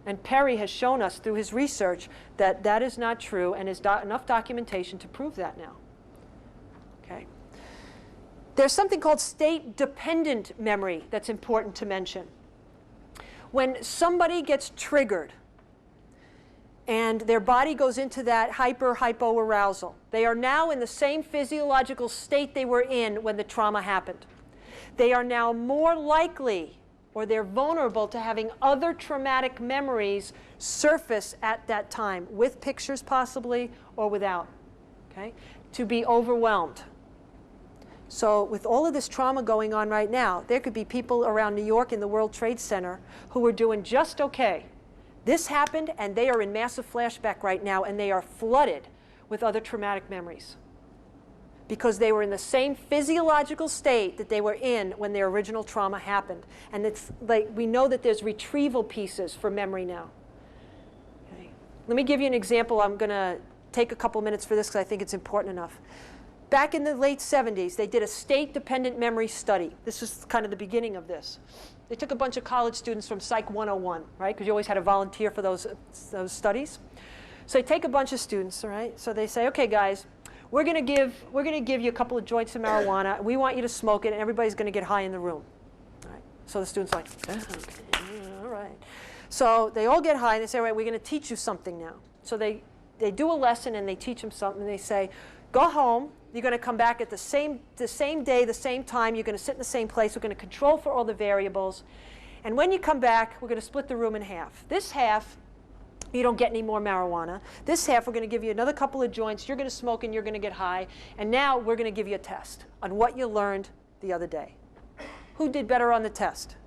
And Perry has shown us through his research that that is not true, and has enough documentation to prove that now. Okay. There's something called state-dependent memory that's important to mention. When somebody gets triggered and their body goes into that hypoarousal, they are now in the same physiological state they were in when the trauma happened. They are now more likely, or they're vulnerable to having other traumatic memories surface at that time, with pictures possibly or without, okay? To be overwhelmed. So with all of this trauma going on right now, there could be people around New York in the World Trade Center who are doing just okay. This happened, and they are in massive flashback right now, and they are flooded with other traumatic memories, because they were in the same physiological state that they were in when their original trauma happened. And it's like, we know that there's retrieval pieces for memory now. Okay. Let me give you an example. I'm going to take a couple minutes for this because I think it's important enough. Back in the late 70s, they did a state-dependent memory study. This is kind of the beginning of this. They took a bunch of college students from Psych 101, right? Because you always had to volunteer for those studies. So they take a bunch of students, all right? So they say, okay, guys, we're going to give you a couple of joints of marijuana. We want you to smoke it, and everybody's going to get high in the room. All right? So the student's like, okay, all right. So they all get high, and they say, all right, we're going to teach you something now. So they do a lesson, and they teach them something. And they say, go home. You're going to come back at the same day, the same time. You're going to sit in the same place. We're going to control for all the variables. And when you come back, we're going to split the room in half. This half, you don't get any more marijuana. This half, we're going to give you another couple of joints. You're going to smoke, and you're going to get high. And now we're going to give you a test on what you learned the other day. Who did better on the test?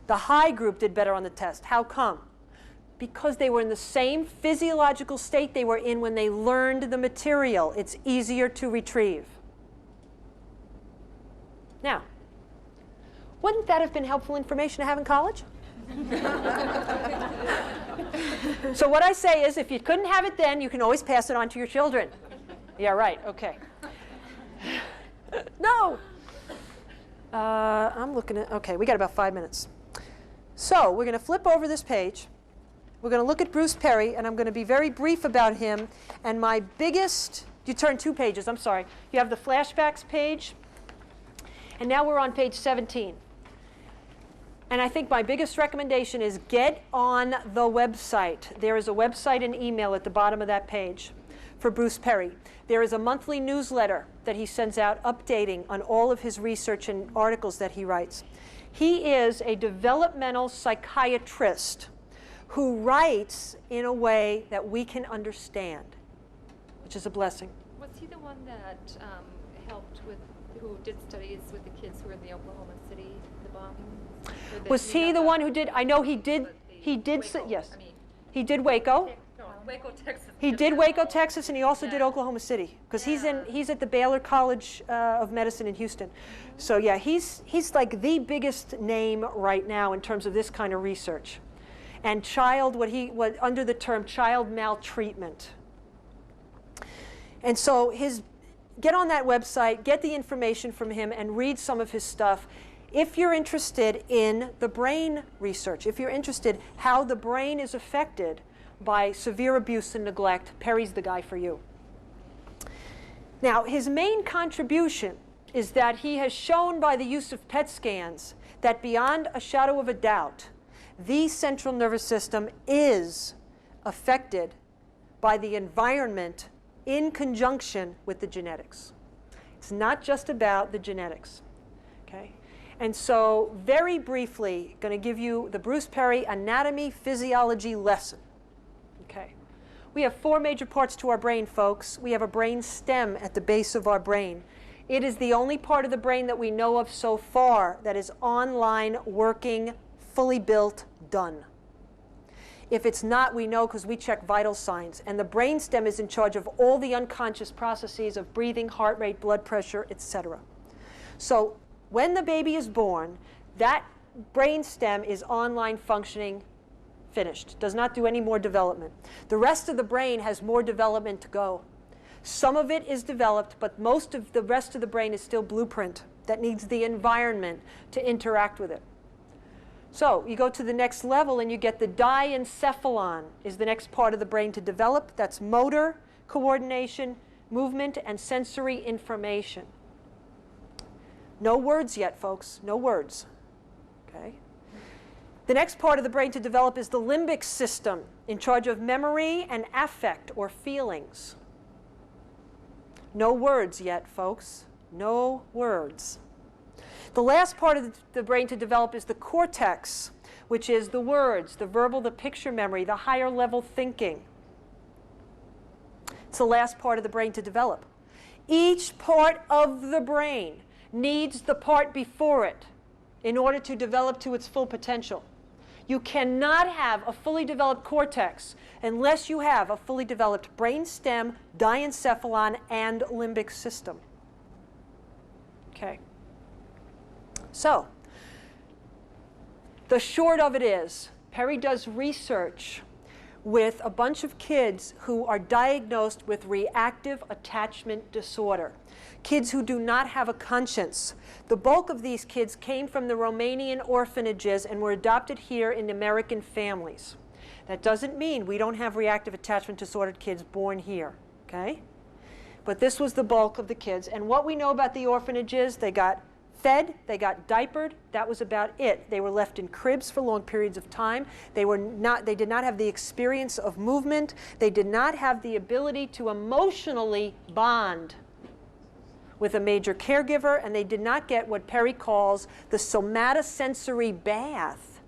The high group did better on the test. How come? Because they were in the same physiological state they were in when they learned the material. It's easier to retrieve. Now, wouldn't that have been helpful information to have in college? So what I say is, if you couldn't have it then, you can always pass it on to your children. Yeah, right, okay. No! I'm looking at, okay, we got about 5 minutes. So we're going to flip over this page. We're going to look at Bruce Perry, and I'm going to be very brief about him. And my biggest, you turn 2 pages, I'm sorry. You have the flashbacks page, and now we're on page 17. And I think my biggest recommendation is get on the website. There is a website and email at the bottom of that page for Bruce Perry. There is a monthly newsletter that he sends out updating on all of his research and articles that he writes. He is a developmental psychiatrist who writes in a way that we can understand, which is a blessing. Was he the one that helped with, who did studies with the kids who were in the Oklahoma City, the bombing? Was he the one who did? I know he did. He did. Yes. He did Waco. Waco, Texas. He did Waco, Texas, and he also did Oklahoma City, because he's at the Baylor College of Medicine in Houston. So yeah, he's like the biggest name right now in terms of this kind of research. And what under the term child maltreatment. And so get on that website, get the information from him, and read some of his stuff. If you're interested in the brain research, if you're interested how the brain is affected by severe abuse and neglect, Perry's the guy for you. Now, his main contribution is that he has shown by the use of PET scans that beyond a shadow of a doubt, the central nervous system is affected by the environment in conjunction with the genetics. It's not just about the genetics, okay? And so, very briefly, going to give you the Bruce Perry anatomy physiology lesson, okay? We have 4 major parts to our brain, folks. We have a brain stem at the base of our brain. It is the only part of the brain that we know of so far that is online, working, fully built, done. If it's not, we know because we check vital signs. And the brainstem is in charge of all the unconscious processes of breathing, heart rate, blood pressure, etc. So when the baby is born, that brainstem is online functioning, finished. Does not do any more development. The rest of the brain has more development to go. Some of it is developed, but most of the rest of the brain is still blueprint that needs the environment to interact with it. So you go to the next level and you get the diencephalon is the next part of the brain to develop. That's motor, coordination, movement, and sensory information. No words yet, folks. No words. Okay? The next part of the brain to develop is the limbic system, in charge of memory and affect or feelings. No words yet, folks. No words. The last part of the brain to develop is the cortex, which is the words, the verbal, the picture memory, the higher level thinking. It's the last part of the brain to develop. Each part of the brain needs the part before it in order to develop to its full potential. You cannot have a fully developed cortex unless you have a fully developed brainstem, diencephalon, and limbic system. Okay. So, the short of it is, Perry does research with a bunch of kids who are diagnosed with reactive attachment disorder. Kids who do not have a conscience. The bulk of these kids came from the Romanian orphanages and were adopted here in American families. That doesn't mean we don't have reactive attachment disordered kids born here, okay? But this was the bulk of the kids. And what we know about the orphanages, they got fed, they got diapered, that was about it. They were left in cribs for long periods of time. They did not have the experience of movement. They did not have the ability to emotionally bond with a major caregiver, and they did not get what Perry calls the somatosensory bath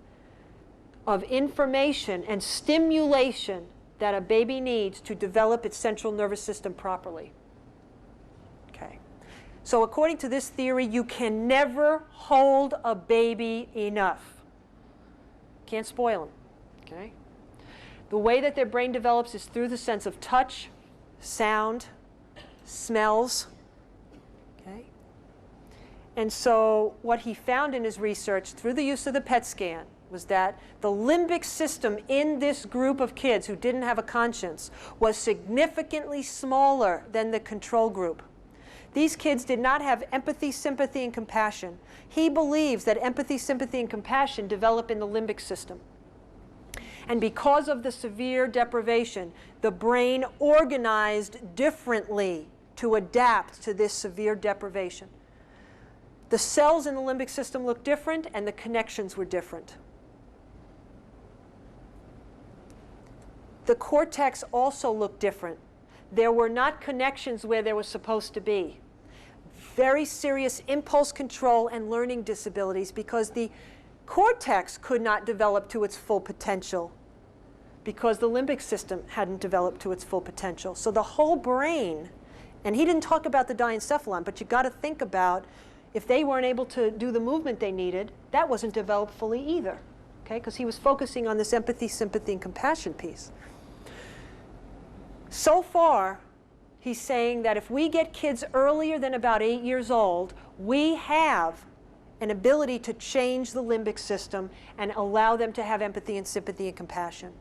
of information and stimulation that a baby needs to develop its central nervous system properly. Okay. So according to this theory, you can never hold a baby enough. Can't spoil them. Okay? The way that their brain develops is through the sense of touch, sound, smells. Okay? And so what he found in his research through the use of the PET scan was that the limbic system in this group of kids who didn't have a conscience was significantly smaller than the control group. These kids did not have empathy, sympathy, and compassion. He believes that empathy, sympathy, and compassion develop in the limbic system. And because of the severe deprivation, the brain organized differently to adapt to this severe deprivation. The cells in the limbic system looked different, and the connections were different. The cortex also looked different. There were not connections where there was supposed to be. Very serious impulse control and learning disabilities because the cortex could not develop to its full potential because the limbic system hadn't developed to its full potential. So the whole brain, and he didn't talk about the diencephalon, but you got to think about if they weren't able to do the movement they needed, that wasn't developed fully either, okay? Because he was focusing on this empathy, sympathy, and compassion piece. So far, he's saying that if we get kids earlier than about 8 years old, we have an ability to change the limbic system and allow them to have empathy and sympathy and compassion.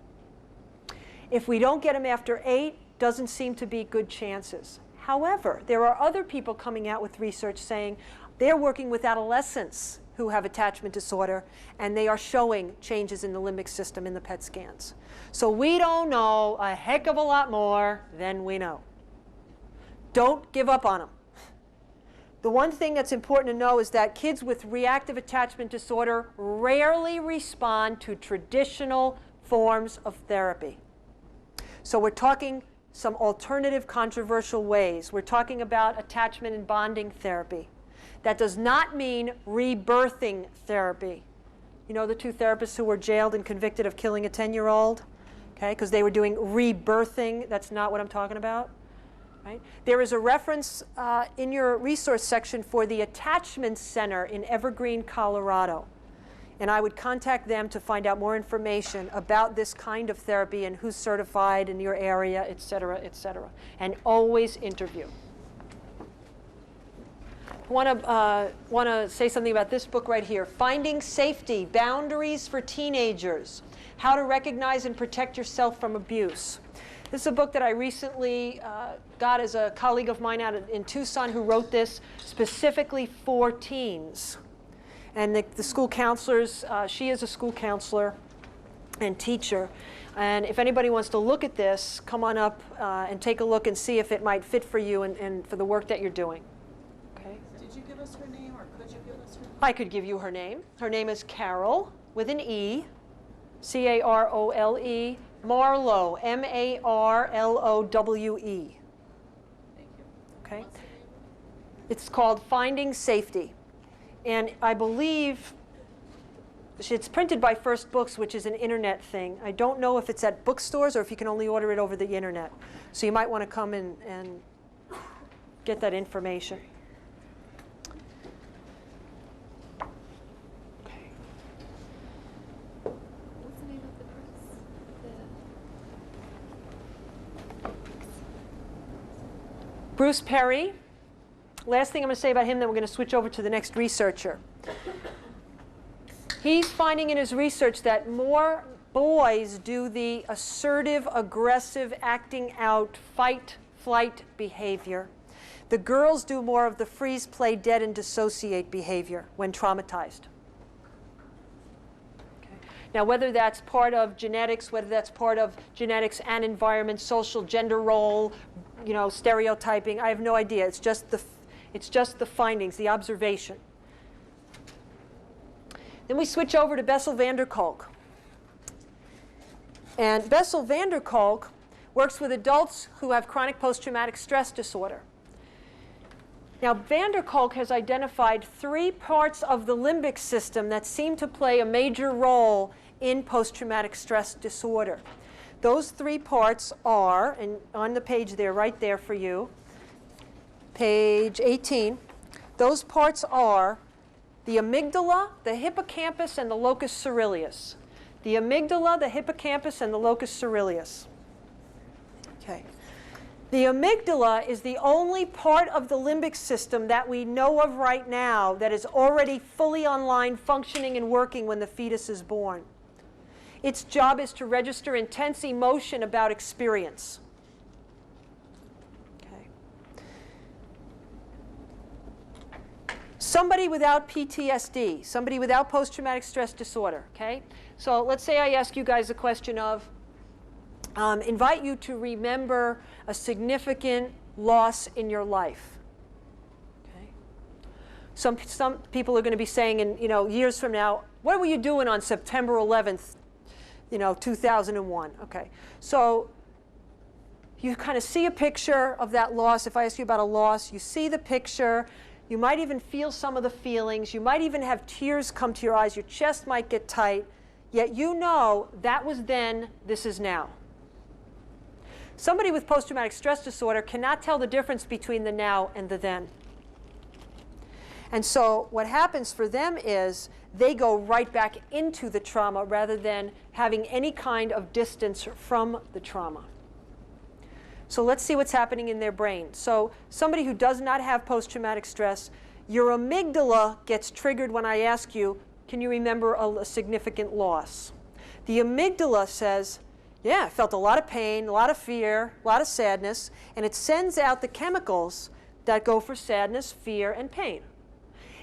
If we don't get them after 8, doesn't seem to be good chances. However, there are other people coming out with research saying they're working with adolescents who have attachment disorder, and they are showing changes in the limbic system in the PET scans. So we don't know a heck of a lot more than we know. Don't give up on them. The one thing that's important to know is that kids with reactive attachment disorder rarely respond to traditional forms of therapy. So we're talking some alternative controversial ways. We're talking about attachment and bonding therapy. That does not mean rebirthing therapy. You know the two therapists who were jailed and convicted of killing a 10-year-old? Okay, because they were doing rebirthing. That's not what I'm talking about. Right? There is a reference in your resource section for the Attachment Center in Evergreen, Colorado. And I would contact them to find out more information about this kind of therapy and who's certified in your area, et cetera, et cetera. And always interview. I want to say something about this book right here, Finding Safety, Boundaries for Teenagers, How to Recognize and Protect Yourself from Abuse. This is a book that I recently got as a colleague of mine out in Tucson who wrote this specifically for teens. And the school counselors, she is a school counselor and teacher. And if anybody wants to look at this, come on up and take a look and see if it might fit for you and for the work that you're doing. Okay. Did you give us her name, or could you give us her name? I could give you her name. Her name is Carol, with an E, C-A-R-O-L-E, Marlowe, M-A-R-L-O-W-E. Thank you. Okay. What's the name? It's called Finding Safety. And I believe it's printed by First Books, which is an internet thing. I don't know if it's at bookstores or if you can only order it over the internet. So you might want to come in and get that information. Okay. What's the name of the Bruce Perry. Last thing I'm going to say about him, then we're going to switch over to the next researcher. He's finding in his research that more boys do the assertive, aggressive, acting out, fight, flight behavior. The girls do more of the freeze, play dead, and dissociate behavior when traumatized. Okay. Now, whether that's part of genetics, whether that's part of genetics and environment, social, gender role, stereotyping, I have no idea. It's just the findings, the observation. Then we switch over to Bessel van der Kolk. And Bessel van der Kolk works with adults who have chronic post-traumatic stress disorder. Now, van der Kolk has identified 3 parts of the limbic system that seem to play a major role in post-traumatic stress disorder. Those 3 parts are, and on the page there, right there for you, page 18, those parts are the amygdala, the hippocampus, and the locus coeruleus. The amygdala, the hippocampus, and the locus coeruleus. Okay. The amygdala is the only part of the limbic system that we know of right now that is already fully online, functioning, and working when the fetus is born. Its job is to register intense emotion about experience. Somebody without PTSD, somebody without post-traumatic stress disorder, okay? So let's say I ask you guys a question of, invite you to remember a significant loss in your life, okay? Some people are going to be saying, years from now, what were you doing on September 11th, 2001, okay? So you kind of see a picture of that loss. If I ask you about a loss, you see the picture. You might even feel some of the feelings. You might even have tears come to your eyes. Your chest might get tight. Yet you know that was then, this is now. Somebody with post-traumatic stress disorder cannot tell the difference between the now and the then. And so what happens for them is they go right back into the trauma rather than having any kind of distance from the trauma. So let's see what's happening in their brain. So somebody who does not have post-traumatic stress, your amygdala gets triggered when I ask you, can you remember a significant loss? The amygdala says, yeah, I felt a lot of pain, a lot of fear, a lot of sadness, and it sends out the chemicals that go for sadness, fear, and pain.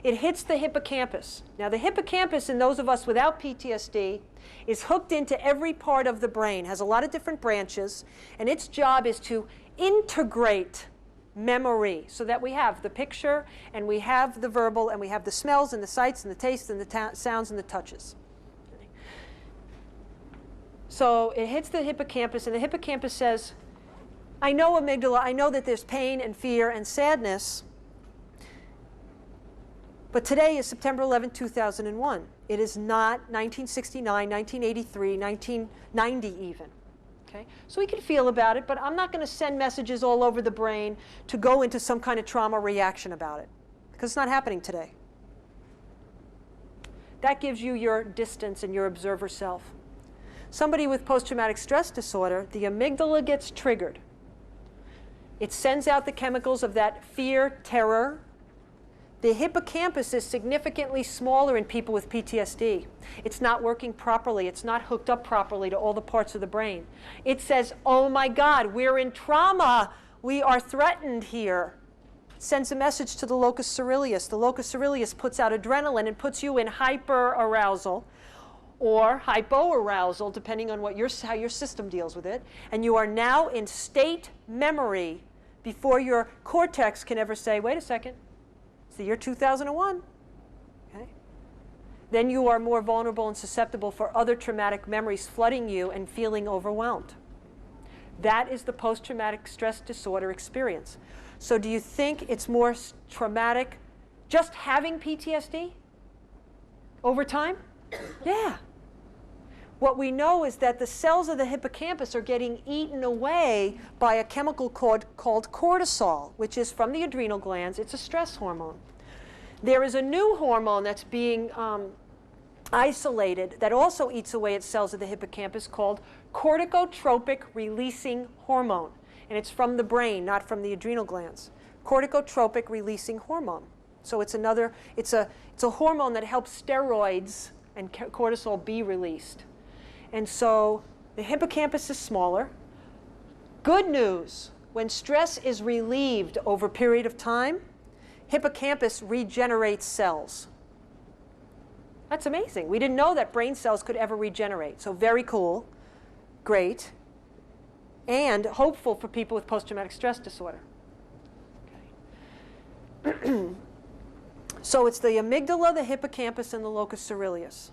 It hits the hippocampus. Now, the hippocampus in those of us without PTSD is hooked into every part of the brain, has a lot of different branches, and its job is to integrate memory so that we have the picture, and we have the verbal, and we have the smells, and the sights, and the tastes, and the sounds, and the touches. So it hits the hippocampus, and the hippocampus says, I know, amygdala, I know that there's pain and fear and sadness, but today is September 11, 2001. It is not 1969, 1983, 1990 even. Okay? So we can feel about it, but I'm not going to send messages all over the brain to go into some kind of trauma reaction about it, because it's not happening today. That gives you your distance and your observer self. Somebody with post-traumatic stress disorder, the amygdala gets triggered. It sends out the chemicals of that fear, terror. The hippocampus is significantly smaller in people with PTSD. It's not working properly. It's not hooked up properly to all the parts of the brain. It says, oh my God, we're in trauma. We are threatened here. It sends a message to the locus coeruleus. The locus coeruleus puts out adrenaline and puts you in hyperarousal or hypoarousal, depending on how your system deals with it. And you are now in state memory before your cortex can ever say, wait a second. It's the year 2001. Okay? Then you are more vulnerable and susceptible for other traumatic memories flooding you and feeling overwhelmed. That is the post-traumatic stress disorder experience. So do you think it's more traumatic just having PTSD over time? Yeah. What we know is that the cells of the hippocampus are getting eaten away by a chemical called cortisol, which is from the adrenal glands. It's a stress hormone. There is a new hormone that's being isolated that also eats away at cells of the hippocampus called corticotropic releasing hormone. And it's from the brain, not from the adrenal glands. Corticotropic releasing hormone. So it's a hormone that helps steroids and cortisol be released. And so the hippocampus is smaller. Good news, when stress is relieved over a period of time, hippocampus regenerates cells. That's amazing. We didn't know that brain cells could ever regenerate. So very cool, great, and hopeful for people with post-traumatic stress disorder. Okay. So it's the amygdala, the hippocampus, and the locus coeruleus.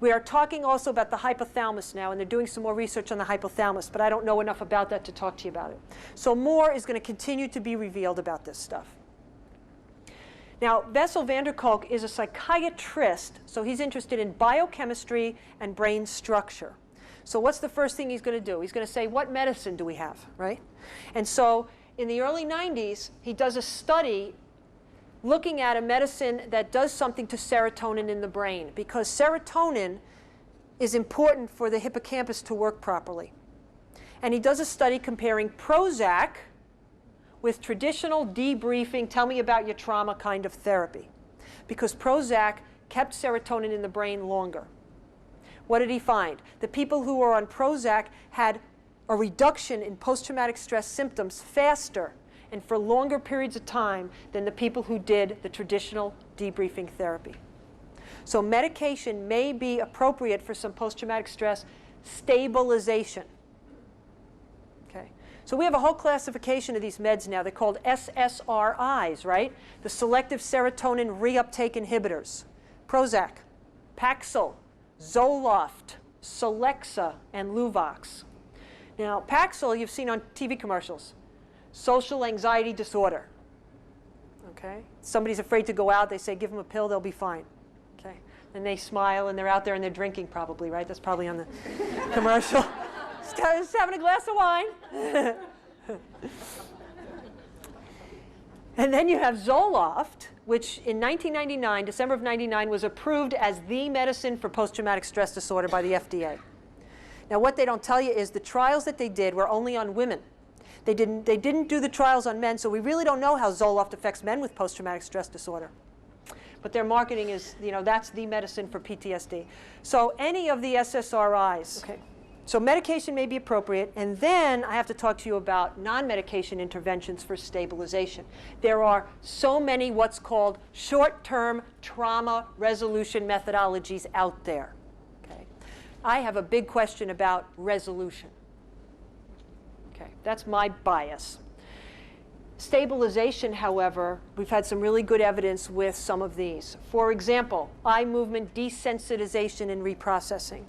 We are talking also about the hypothalamus now, and they're doing some more research on the hypothalamus, but I don't know enough about that to talk to you about it. So more is going to continue to be revealed about this stuff. Now, Bessel van der Kolk is a psychiatrist, so he's interested in biochemistry and brain structure. So what's the first thing he's going to do? He's going to say, what medicine do we have, right? And so in the early 90s, he does a study looking at a medicine that does something to serotonin in the brain, because serotonin is important for the hippocampus to work properly. And he does a study comparing Prozac with traditional debriefing, tell me about your trauma kind of therapy, because Prozac kept serotonin in the brain longer. What did he find? The people who were on Prozac had a reduction in post-traumatic stress symptoms faster and for longer periods of time than the people who did the traditional debriefing therapy. So medication may be appropriate for some post-traumatic stress stabilization. Okay. So we have a whole classification of these meds now. They're called SSRIs, right? The selective serotonin reuptake inhibitors. Prozac, Paxil, Zoloft, Celexa, and Luvox. Now, Paxil you've seen on TV commercials. Social anxiety disorder. Okay? Somebody's afraid to go out, they say, give them a pill, they'll be fine. Okay? And they smile, and they're out there and they're drinking probably, right? That's probably on the commercial. Just having a glass of wine. And then you have Zoloft, which in 1999, December of 99, was approved as the medicine for post-traumatic stress disorder by the FDA. Now, what they don't tell you is the trials that they did were only on women. They didn't do the trials on men, so we really don't know how Zoloft affects men with post-traumatic stress disorder. But their marketing is, that's the medicine for PTSD. So any of the SSRIs. Okay. So medication may be appropriate, and then I have to talk to you about non-medication interventions for stabilization. There are so many what's called short-term trauma resolution methodologies out there. Okay. I have a big question about resolution. Okay, that's my bias. Stabilization, however, we've had some really good evidence with some of these. For example, eye movement desensitization and reprocessing,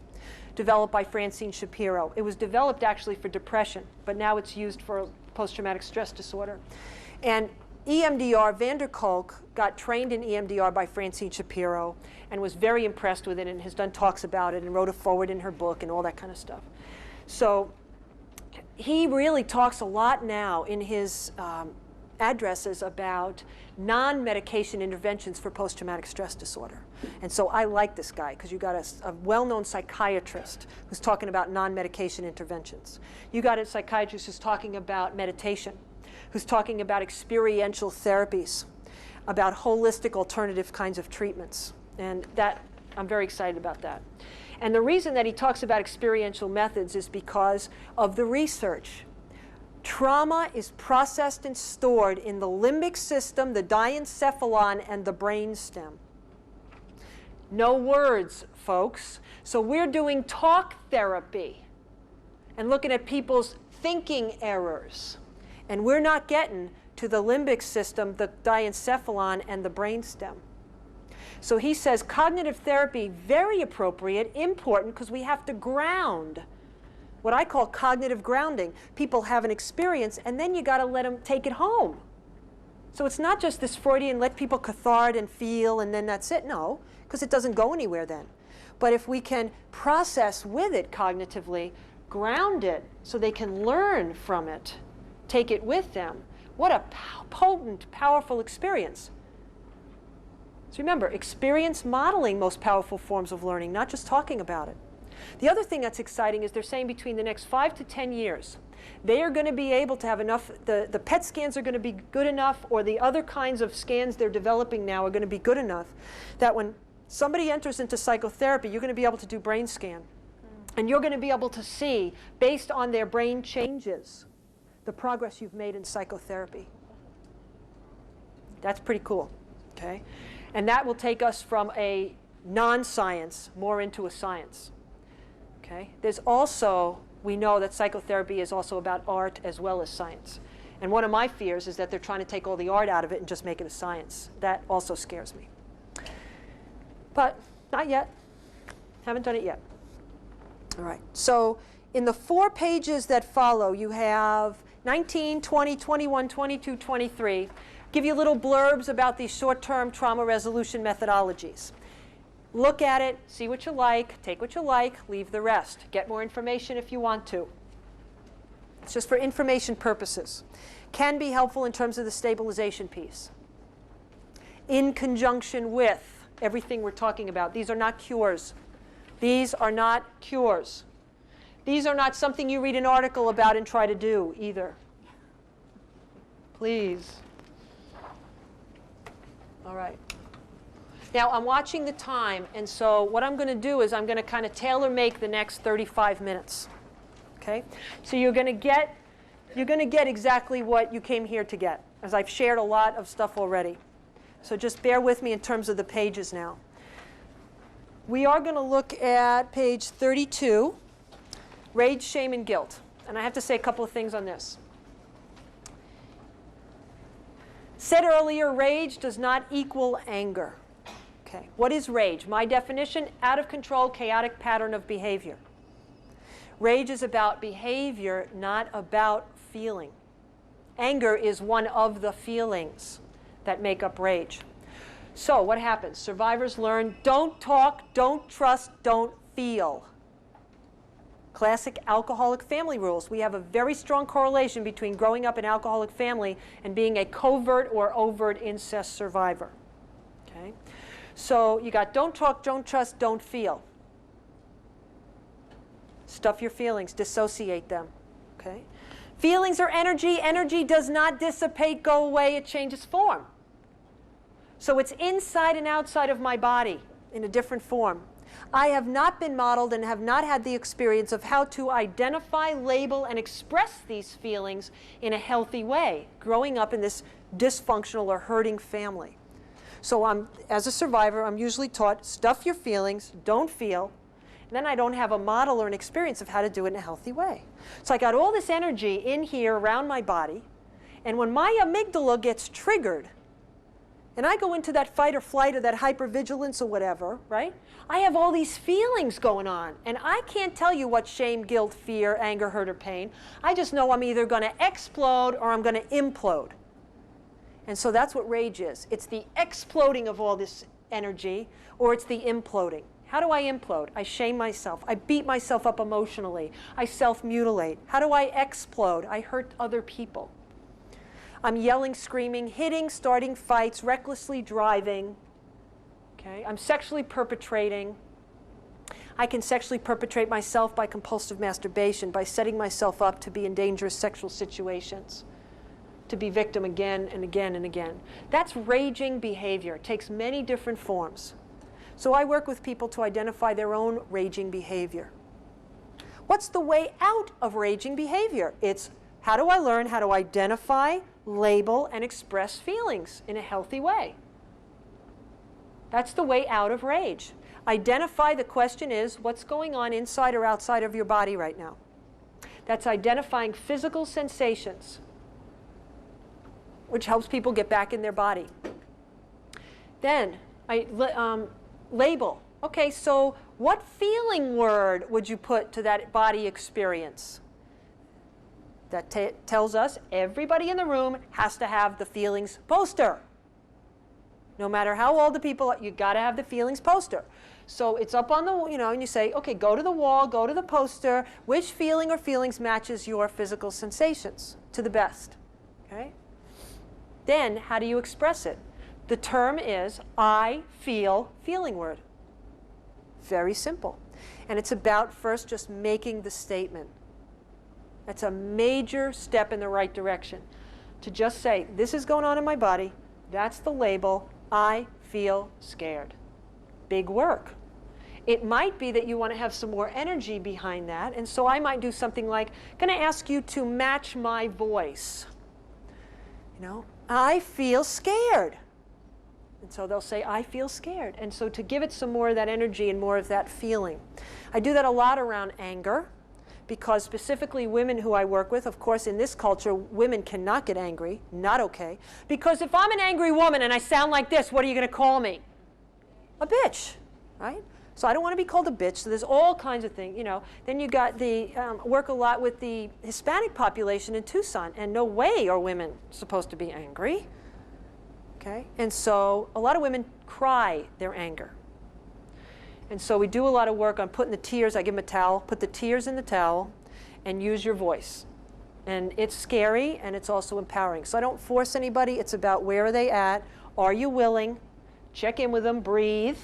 developed by Francine Shapiro. It was developed actually for depression, but now it's used for post-traumatic stress disorder. And EMDR, van der Kolk got trained in EMDR by Francine Shapiro and was very impressed with it and has done talks about it and wrote a foreword in her book and all that kind of stuff. So he really talks a lot now in his addresses about non-medication interventions for post-traumatic stress disorder. And so I like this guy because you got a well-known psychiatrist who's talking about non-medication interventions. You got a psychiatrist who's talking about meditation, who's talking about experiential therapies, about holistic alternative kinds of treatments. And that, I'm very excited about that. And the reason that he talks about experiential methods is because of the research. Trauma is processed and stored in the limbic system, the diencephalon, and the brainstem. No words, folks. So we're doing talk therapy and looking at people's thinking errors. And we're not getting to the limbic system, the diencephalon, and the brainstem. So he says cognitive therapy, very appropriate, important, because we have to ground. What I call cognitive grounding. People have an experience, and then you got to let them take it home. So it's not just this Freudian, let people cathart and feel, and then that's it. No, because it doesn't go anywhere then. But if we can process with it cognitively, ground it so they can learn from it, take it with them, what a potent, powerful experience. So remember, experience modeling most powerful forms of learning, not just talking about it. The other thing that's exciting is they're saying between the next 5 to 10 years, they are going to be able to have enough, the PET scans are going to be good enough, or the other kinds of scans they're developing now are going to be good enough, that when somebody enters into psychotherapy, you're going to be able to do brain scan. And you're going to be able to see, based on their brain changes, the progress you've made in psychotherapy. That's pretty cool, okay? And that will take us from a non-science more into a science. Okay? There's also, we know that psychotherapy is also about art as well as science. And one of my fears is that they're trying to take all the art out of it and just make it a science. That also scares me. But not yet. Haven't done it yet. All right. So in the 4 pages that follow, you have 19, 20, 21, 22, 23. Give you little blurbs about these short-term trauma resolution methodologies. Look at it, see what you like, take what you like, leave the rest. Get more information if you want to. It's just for information purposes. Can be helpful in terms of the stabilization piece. In conjunction with everything we're talking about. These are not cures. These are not cures. These are not something you read an article about and try to do either. Please. All right. Now, I'm watching the time, and so what I'm going to do is I'm going to kind of tailor-make the next 35 minutes. Okay? So you're going to get exactly what you came here to get, as I've shared a lot of stuff already. So just bear with me in terms of the pages now. We are going to look at page 32, Rage, Shame, and Guilt. And I have to say a couple of things on this. Said earlier, rage does not equal anger. Okay. What is rage? My definition, out of control, chaotic pattern of behavior. Rage is about behavior, not about feeling. Anger is one of the feelings that make up rage. So what happens? Survivors learn, don't talk, don't trust, don't feel. Classic alcoholic family rules. We have a very strong correlation between growing up in an alcoholic family and being a covert or overt incest survivor. Okay? So you got don't talk, don't trust, don't feel. Stuff your feelings, dissociate them. Okay? Feelings are energy. Energy does not dissipate, go away, it changes form. So it's inside and outside of my body in a different form. I have not been modeled and have not had the experience of how to identify, label, and express these feelings in a healthy way, growing up in this dysfunctional or hurting family. So as a survivor, I'm usually taught, stuff your feelings, don't feel, and then I don't have a model or an experience of how to do it in a healthy way. So I got all this energy in here around my body, and when my amygdala gets triggered, and I go into that fight or flight or that hypervigilance or whatever, right? I have all these feelings going on, and I can't tell you what shame, guilt, fear, anger, hurt, or pain. I just know I'm either going to explode or I'm going to implode. And so that's what rage is. It's the exploding of all this energy, or it's the imploding. How do I implode? I shame myself. I beat myself up emotionally. I self-mutilate. How do I explode? I hurt other people. I'm yelling, screaming, hitting, starting fights, recklessly driving. Okay? I'm sexually perpetrating. I can sexually perpetrate myself by compulsive masturbation, by setting myself up to be in dangerous sexual situations, to be victim again and again and again. That's raging behavior. It takes many different forms. So I work with people to identify their own raging behavior. What's the way out of raging behavior? It's how do I learn how to identify, label, and express feelings in a healthy way? That's the way out of rage. Identify, the question is, what's going on inside or outside of your body right now? That's identifying physical sensations, which helps people get back in their body. Then, label. Okay, so what feeling word would you put to that body experience? That tells us everybody in the room has to have the feelings poster. No matter how old the people are, you've got to have the feelings poster. So it's up on the, and you say, okay, go to the wall, go to the poster. Which feeling or feelings matches your physical sensations to the best? Okay? Then, how do you express it? The term is, I feel feeling word. Very simple. And it's about first just making the statement. That's a major step in the right direction. To just say, this is going on in my body. That's the label. I feel scared. Big work. It might be that you want to have some more energy behind that. And so I might do something like, I'm going to ask you to match my voice. I feel scared. And so they'll say, I feel scared. And so to give it some more of that energy and more of that feeling. I do that a lot around anger, because specifically women who I work with, of course, in this culture, women cannot get angry. Not okay. Because if I'm an angry woman and I sound like this, what are you going to call me? A bitch, right? So I don't want to be called a bitch. So there's all kinds of things, Then you got the, work a lot with the Hispanic population in Tucson. And no way are women supposed to be angry. Okay? And so a lot of women cry their anger. And so we do a lot of work on putting the tears, I give them a towel, put the tears in the towel, and use your voice. And it's scary, and it's also empowering. So I don't force anybody. It's about where are they at? Are you willing? Check in with them, breathe.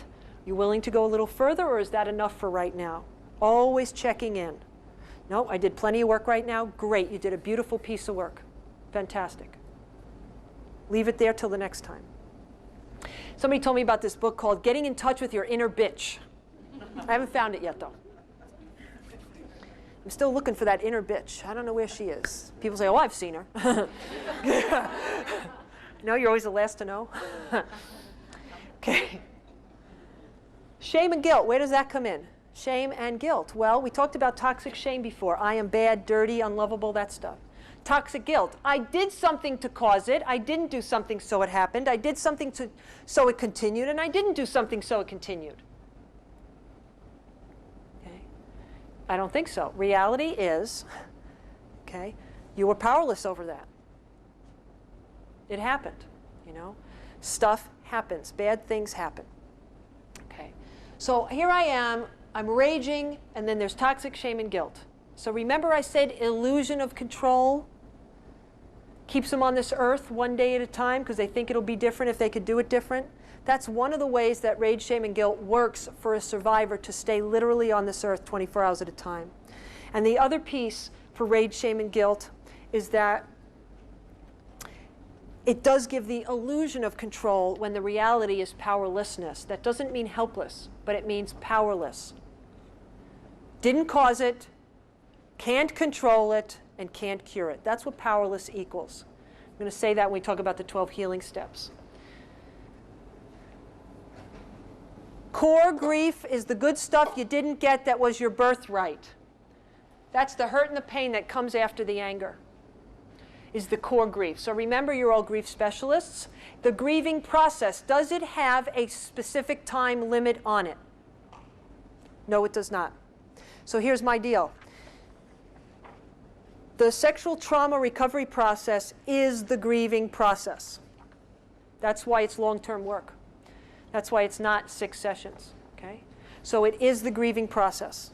You willing to go a little further, or is that enough for right now? Always checking in. No, I did plenty of work right now. Great, you did a beautiful piece of work. Fantastic. Leave it there till the next time. Somebody told me about this book called Getting in Touch with Your Inner Bitch. I haven't found it yet, though. I'm still looking for that inner bitch. I don't know where she is. People say, oh, I've seen her. No, you're always the last to know. Okay. Shame and guilt, where does that come in? Shame and guilt. Well, we talked about toxic shame before. I am bad, dirty, unlovable, that stuff. Toxic guilt. I did something to cause it. I didn't do something so it happened. I did something so it continued, and I didn't do something so it continued. Okay? I don't think so. Reality is, okay, you were powerless over that. It happened, Stuff happens. Bad things happen. Okay. So here I am. I'm raging, and then there's toxic shame and guilt. So remember I said illusion of control keeps them on this earth one day at a time because they think it'll be different if they could do it different. That's one of the ways that rage, shame, and guilt works for a survivor to stay literally on this earth 24 hours at a time. And the other piece for rage, shame, and guilt is that it does give the illusion of control when the reality is powerlessness. That doesn't mean helpless, but it means powerless. Didn't cause it, can't control it, and can't cure it. That's what powerless equals. I'm going to say that when we talk about the 12 healing steps. Core grief is the good stuff you didn't get that was your birthright. That's the hurt and the pain that comes after the anger, is the core grief. So remember, you're all grief specialists. The grieving process, does it have a specific time limit on it? No, it does not. So here's my deal. The sexual trauma recovery process is the grieving process. That's why it's long-term work. That's why it's not 6 sessions. Okay? So it is the grieving process.